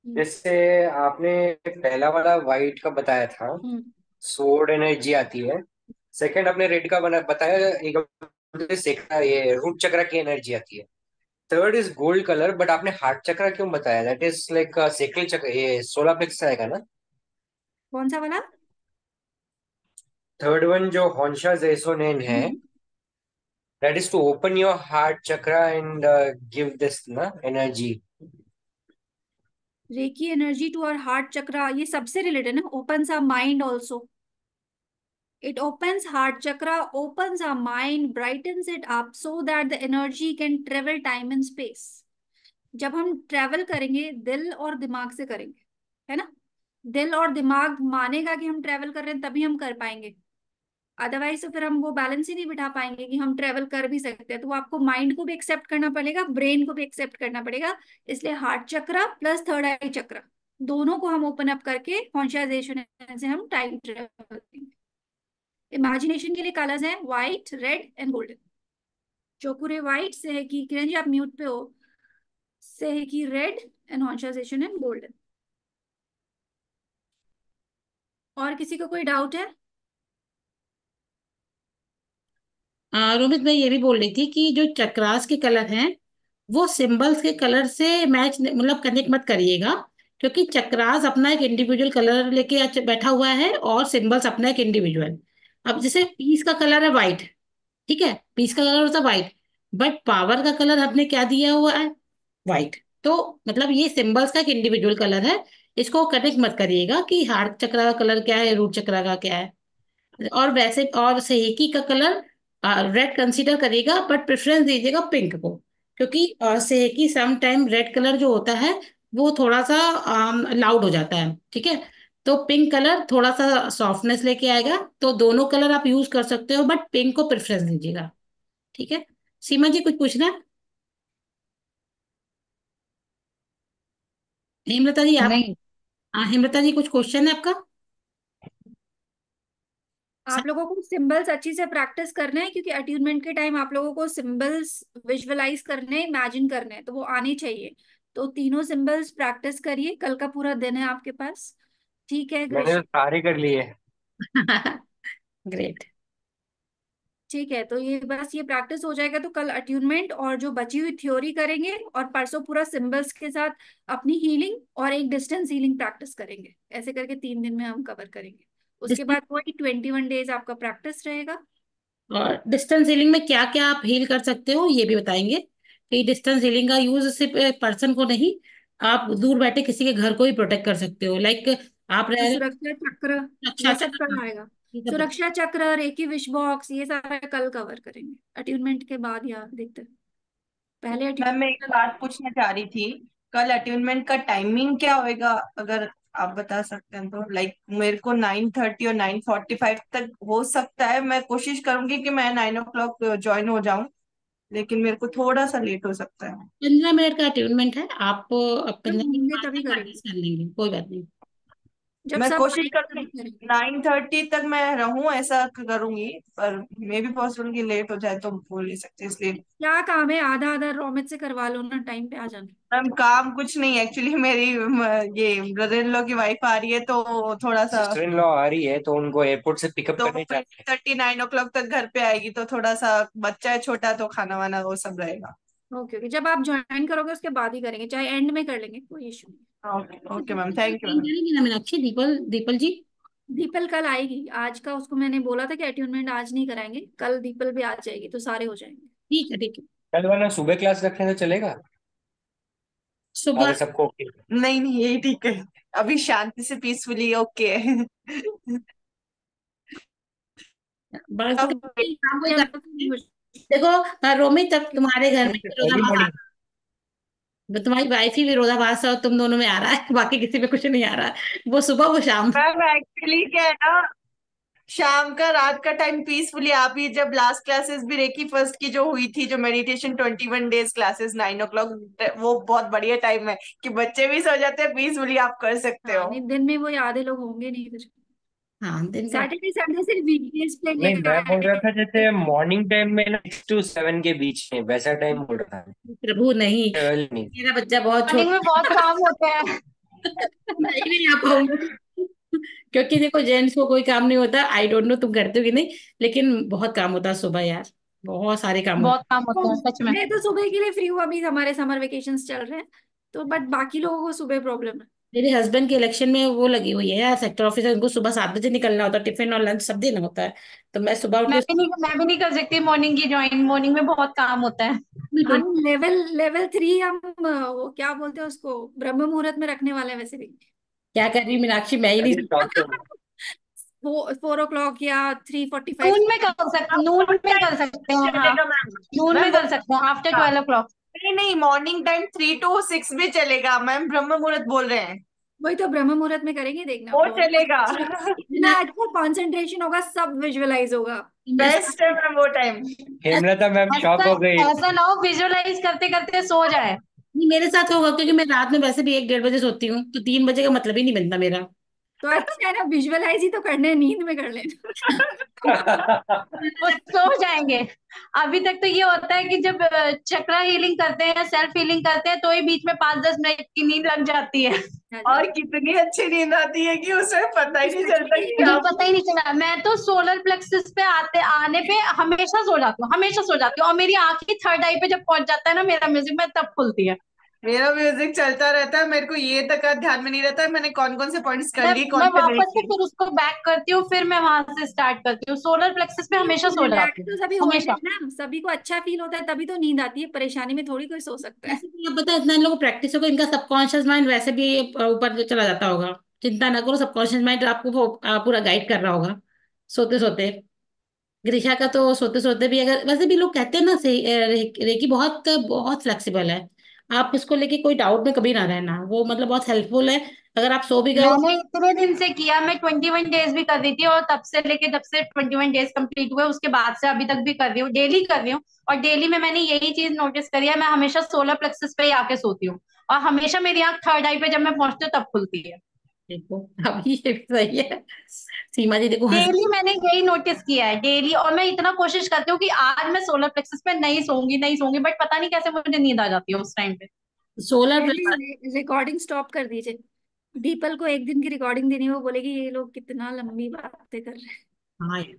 जैसे आपने पहला वाला वाइट का बताया था, हम्म। सोर्ड एनर्जी आती है। सेकंड आपने रेड का बताया, एक ये रूट चक्र की एनर्जी आती है। Third is gold colour, but आपने हार्ट चक्र क्यों बताया? दैट इज लाइक सेकंड चक्र, ये सोलर प्लेक्स आएगा ना? कौन सा वाला? थर्ड वन जो हॉन्शा जेसोनेन है, hmm. That is to open your heart chakra and give this ना energy. Reiki energy to our heart chakra, ये सबसे रिलेटेड है ना, opens our mind also. It opens heart chakra, opens our mind, brightens it up so that the energy can travel time and space. जब हम travel करेंगे दिल और दिमाग से करेंगे, है ना। दिल और दिमाग मानेगा कि हम ट्रेवल कर रहे हैं तभी हम कर पाएंगे, अदरवाइज तो फिर हम वो बैलेंस ही नहीं बिठा पाएंगे कि हम ट्रेवल कर भी सकते हैं। तो वो आपको माइंड को भी एक्सेप्ट करना पड़ेगा, ब्रेन को भी एक्सेप्ट करना पड़ेगा। इसलिए हार्ट चक्रा प्लस थर्ड आई चक्रा, दोनों को हम ओपन अप करके कॉन्शियसनेशन से हम टाइम ट्रेवल करेंगे। इमेजिनेशन के लिए कलर्स हैं व्हाइट, रेड एंड गोल्डन। जो पूरे व्हाइट से है कि किरण जी आप म्यूट पे हो, से है कि रेड एंड कॉन्शियसनेशन एंड गोल्डन। और किसी को कोई डाउट है? रोमित, मैं ये भी बोल रही थी कि जो चक्रास के कलर हैं वो सिंबल्स के कलर से मैच मतलब कनेक्ट मत करिएगा, क्योंकि चक्रास अपना एक इंडिविजुअल कलर लेके बैठा हुआ है और सिंबल्स अपना एक इंडिविजुअल। अब जैसे पीस का कलर है व्हाइट, ठीक है, पीस का कलर होता है व्हाइट, बट पावर का कलर हमने क्या दिया हुआ है, व्हाइट। तो मतलब ये सिंबल्स का एक इंडिविजुअल कलर है, इसको कनेक्ट मत करिएगा कि हार्ट चक्र का कलर क्या है, रूट चक्र का क्या है। और वैसे और सेहेकी का कलर रेड कंसीडर करिएगा, बट प्रेफरेंस दीजिएगा पिंक को, क्योंकि सेहेकी सम टाइम रेड कलर जो होता है वो थोड़ा सा लाउड हो जाता है, ठीक है। तो पिंक कलर थोड़ा सा सॉफ्टनेस लेके आएगा, तो दोनों कलर आप यूज कर सकते हो, बट पिंक को प्रेफरेंस दीजिएगा, ठीक है। सीमा जी कुछ पूछना है? हेमलता जी आप, नहीं। हाँ हेमलता जी कुछ क्वेश्चन है आपका? आप लोगों को सिंबल्स अच्छी से प्रैक्टिस करना है, क्योंकि अट्यूनमेंट के टाइम आप लोगों को सिंबल्स विजुअलाइज करने, इमेजिन करने हैं, तो वो आने चाहिए। तो तीनों सिंबल्स प्रैक्टिस करिए, कल का पूरा दिन है आपके पास। ठीक है मैंने तो ग्रेश? सारे कर लिए। ग्रेट। ठीक है, तो ये बस ये प्रैक्टिस हो जाएगा तो कल अट्यूनमेंट और जो बची हुई थ्योरी करेंगे, और परसों पूरा सिंबल्स के साथ अपनी हीलिंग और एक डिस्टेंस हीलिंग प्रैक्टिस करेंगे। ऐसे करके 3 दिन में हम कवर करेंगे। उसके बाद वही 21 डेज आपका प्रैक्टिस रहेगा। और डिस्टेंस हीलिंग में क्या क्या आप हील कर सकते हो ये भी बताएंगे, कि डिस्टेंस हीलिंग का यूज सिर्फ पर्सन को नहीं, आप दूर बैठे किसी के घर को भी प्रोटेक्ट कर सकते हो, लाइक आप रह रहे सुरक्षा चक्र, अच्छा ये अच्छा सब कल आएगा। ये सब बता- सुरक्षा चक्र, रेकी विश बॉक्स, ये सारा कल कवर करेंगे अट्यूनमेंट के बाद, या देखते हैं। पहले मैम मैं एक अट्यूनमेंट बात पूछना चाह रही थी, कल अटेनमेंट का टाइमिंग क्या होएगा, अगर आप बता सकते हैं तो। लाइक मेरे को 9:30 और 9:45 तक हो सकता है, मैं कोशिश करूंगी कि मैं 9 o'clock ज्वाइन हो जाऊं, लेकिन मेरे को थोड़ा सा लेट हो सकता है। 15 मिनट का अट्यूनमेंट है, आप जब 15 मिनट होंगे बाद तभी में करेंगे, प्रैक्टिस कर लेंगे, कोई बात नहीं। जब मैं सब कोशिश आएंगे करूंगी तभी करेंगे। 9:30 तक मैं रहूं, ऐसा करूंगी, पर मे भी पॉसिबल कि लेट हो जाए तो बोल नहीं सकते, इसलिए। क्या काम है, आधा आधा रोमित से करवा लो ना, टाइम पे आ जाना। मैम काम कुछ नहीं, एक्चुअली मेरी ये ब्रदर इन लॉ की वाइफ आ रही है, तो थोड़ा सा। सिस्टर इन लॉ आ रही है तो उनको एयरपोर्ट से पिकअप तो करने जाना है। 9:30 तक घर पे आएगी, तो थोड़ा सा बच्चा है छोटा, तो खाना वाना वो सब रहेगा। ओके ओके, जब आप ज्वाइन करोगे उसके बाद ही करेंगे, चाहे एंड में कर लेंगे, कोई इशू नहीं। ओके तो okay ma'am, Deepal ji thank you कहीं मैम। जाएंगी ना मीनाक्षी, दीपल दीपल जी? दीपल कल आएगी, आज का उसको मैंने बोला था कि अट्यूनमेंट आज नहीं कराएंगे, कल दीपल भी आ जाएगी तो सारे हो जाएंगे। ठीक है ठीक है। कल वरना सुबह क्लास रखें तो चलेगा, सुबह? अगर सबको ओके। नहीं नहीं, यही ठीक है, अभी शांति से पीसफुली ओके है। बड़ा तो अब काम कोई क्या कर सकते हैं। देखो रोमित, तब तुम्हारे घर में अर्ली विरोधाभास मॉर्निंग। तुम्हारी वाइफ ही विरोधाभास है और तुम दोनों में आ रहा है, बाकी किसी में कुछ नहीं आ रहा है, वो सुबह वो शाम। मैम एक्चुअली क्या है ना, शाम का रात का टाइम पीसफुली, आप ही जब लास्ट क्लासेस भी रेकी फर्स्ट की जो हुई थी, जो मेडिटेशन 21 days क्लासेस 9 o'clock, वो बहुत बढ़िया टाइम है कि बच्चे भी सो जाते हैं, पीसफुली आप कर सकते हाँ हो। नहीं, दिन में वो आधे लोग होंगे नहीं तो। हाँ दिन का। सैटरडे संडे सिर्फ वीकडेज पे नहीं, लेकर मैं बोल रहा था आएंगे। जैसे मॉर्निंग टाइम में ना 6 to 7 के बीच में, वैसा टाइम बोल रहा था। प्रभु नहीं, Early नहीं। मेरा बच्चा बहुत मॉर्निंग में बहुत छोटा। काम होते हैं। नहीं नहीं आ पाऊंगी, क्योंकि देखो जेंट्स को कोई काम नहीं होता, आई डोंट नो तुम करते हो कि नहीं, लेकिन बहुत काम होता है सुबह यार, बहुत सारे काम बहुत होते काम होते तो हैं सच में। मैं तो सुबह के लिए फ्री हूँ, अभी हमारे समर वेकेशंस चल रहे हैं तो, बट बाकी लोगों को सुबह प्रॉब्लम है। हैं। मेरे हस्बैंड के इलेक्शन में वो लगी हुई है यार, सेक्टर ऑफिसर, उनको सुबह 7 बजे निकलना होता है, टिफिन और लंच सब देना होता है, तो मैं सुबह उठ के मैं भी नहीं कर सकती मॉर्निंग की ज्वाइन, मॉर्निंग में बहुत काम होता है। हम लेवल लेवल 3 हम वो क्या बोलते हैं उसको, ब्रह्म मुहूर्त में रखने वाले हैं वैसे भी। क्या कर रही मीनाक्षी, मैं ही नहीं अरे stop करो। वो 4 o'clock या 3:45। नून में कर सकते हैं, हाँ। चलेगा मैम। नून में मैम कर सकते हैं आफ्टर 12 o'clock। नहीं नहीं, मॉर्निंग टाइम 3 to 6 भी चलेगा मैम, ब्रह्म मुहूर्त बोल रहे हैं, वही तो ब्रह्म मुहूर्त में करेंगे, देखना वो बहुत चलेगा। इतना अच्छा कंसंट्रेशन होगा, सब विजुअलाइज होगा। बेस्ट है मैम वो टाइम। हेमलता मैम शॉक ऐसा हो गई। ऐसा ना हो विजुअलाइज करते करते सो जाए। नहीं, मेरे साथ होगा क्योंकि मैं रात में वैसे भी 1-1:30 बजे सोती हूँ, तो 3 बजे का मतलब ही नहीं बनता मेरा। तो अच्छा है ना, विजुअलाइज ही तो करने हैं, नींद में कर लेना। वो सो जाएंगे। अभी तक तो ये होता है कि जब चक्रा हीलिंग करते हैं, सेल्फ हीलिंग करते हैं, तो ही बीच में 5-10 मिनट की नींद लग जाती है। और कितनी अच्छी नींद आती है कि उसमें पता ही नहीं सच चलता में कि मुझे आप। पता ही नहीं चला। मैं तो सोलर प्लेक्सस पे आते आने पे हमेशा सो जाती हूँ, हमेशा सो जाती हूँ, और मेरी आंखें थर्ड आई पे जब पहुंच जाता है ना मेरा म्यूजिक, में तब खुलती है। मेरा म्यूजिक चलता रहता है, मेरे को ये तक ध्यान में नहीं रहता है मैंने कौन कौन से पॉइंट्स कर मैं लिए, मैं कौन से नहीं वापस से किए। फिर उसको बैक करती हूँ, फिर मैं वहां से स्टार्ट करती हूँ। सोलर प्लेक्सस पे नहीं, हमेशा सो जाती रिलैक्स हूँ, तो सभी होते हमेशा। हैं ना, सभी को अच्छा फील होता है तभी तो नींद आती है, परेशानी में थोड़ी कोई सो सकता है। वैसे भी अब पता है, इतना इन लोगों को प्रैक्टिस होगा, इनका सबकॉन्शियस माइंड वैसे भी ऊपर चला जाता होगा। चिंता ना करो, सबकॉन्शियस माइंड आपको वो पूरा गाइड कर रहा होगा सोते सोते। ग्रीशा का तो सोते सोते भी, अगर वैसे भी लोग कहते हैं ना, सही रेकी बहुत बहुत फ्लेक्सिबल है। आप इसको लेके कोई डाउट में कभी ना रहना, वो मतलब बहुत हेल्पफुल है। अगर आप सो भी गए हो। मैंने इतने दिन से किया, मैं 21 डेज भी कर रही थी, और तब से लेके जब से 21 डेज कंप्लीट हुए उसके बाद से अभी तक भी कर रही हूँ, डेली कर रही हूँ। और डेली में मैंने यही चीज नोटिस करी है, मैं हमेशा सोलर प्लेक्सस पे ही आके सोती हूँ, और हमेशा मेरी आंख थर्ड आई पे जब मैं पहुंचती हूँ तब खुलती है। देखो, अब ये भी सही है। सीमा जी देखो हंस। डेली मैंने यही नोटिस किया है, डेली। और मैं इतना कोशिश करती हूँ कि आज मैं सोलर प्लेक्सस पे नहीं सोऊंगी, नहीं सोऊंगी, बट पता नहीं कैसे मुझे नींद आ जाती है उस टाइम पे। सोलर। पहले रिकॉर्डिंग स्टॉप कर दीजिए। दीपल को एक दिन की रिकॉर्डिंग देनी, वो बोलेगी ये लोग कितना लंबी बातें कर रहे हैं। हाँ यार।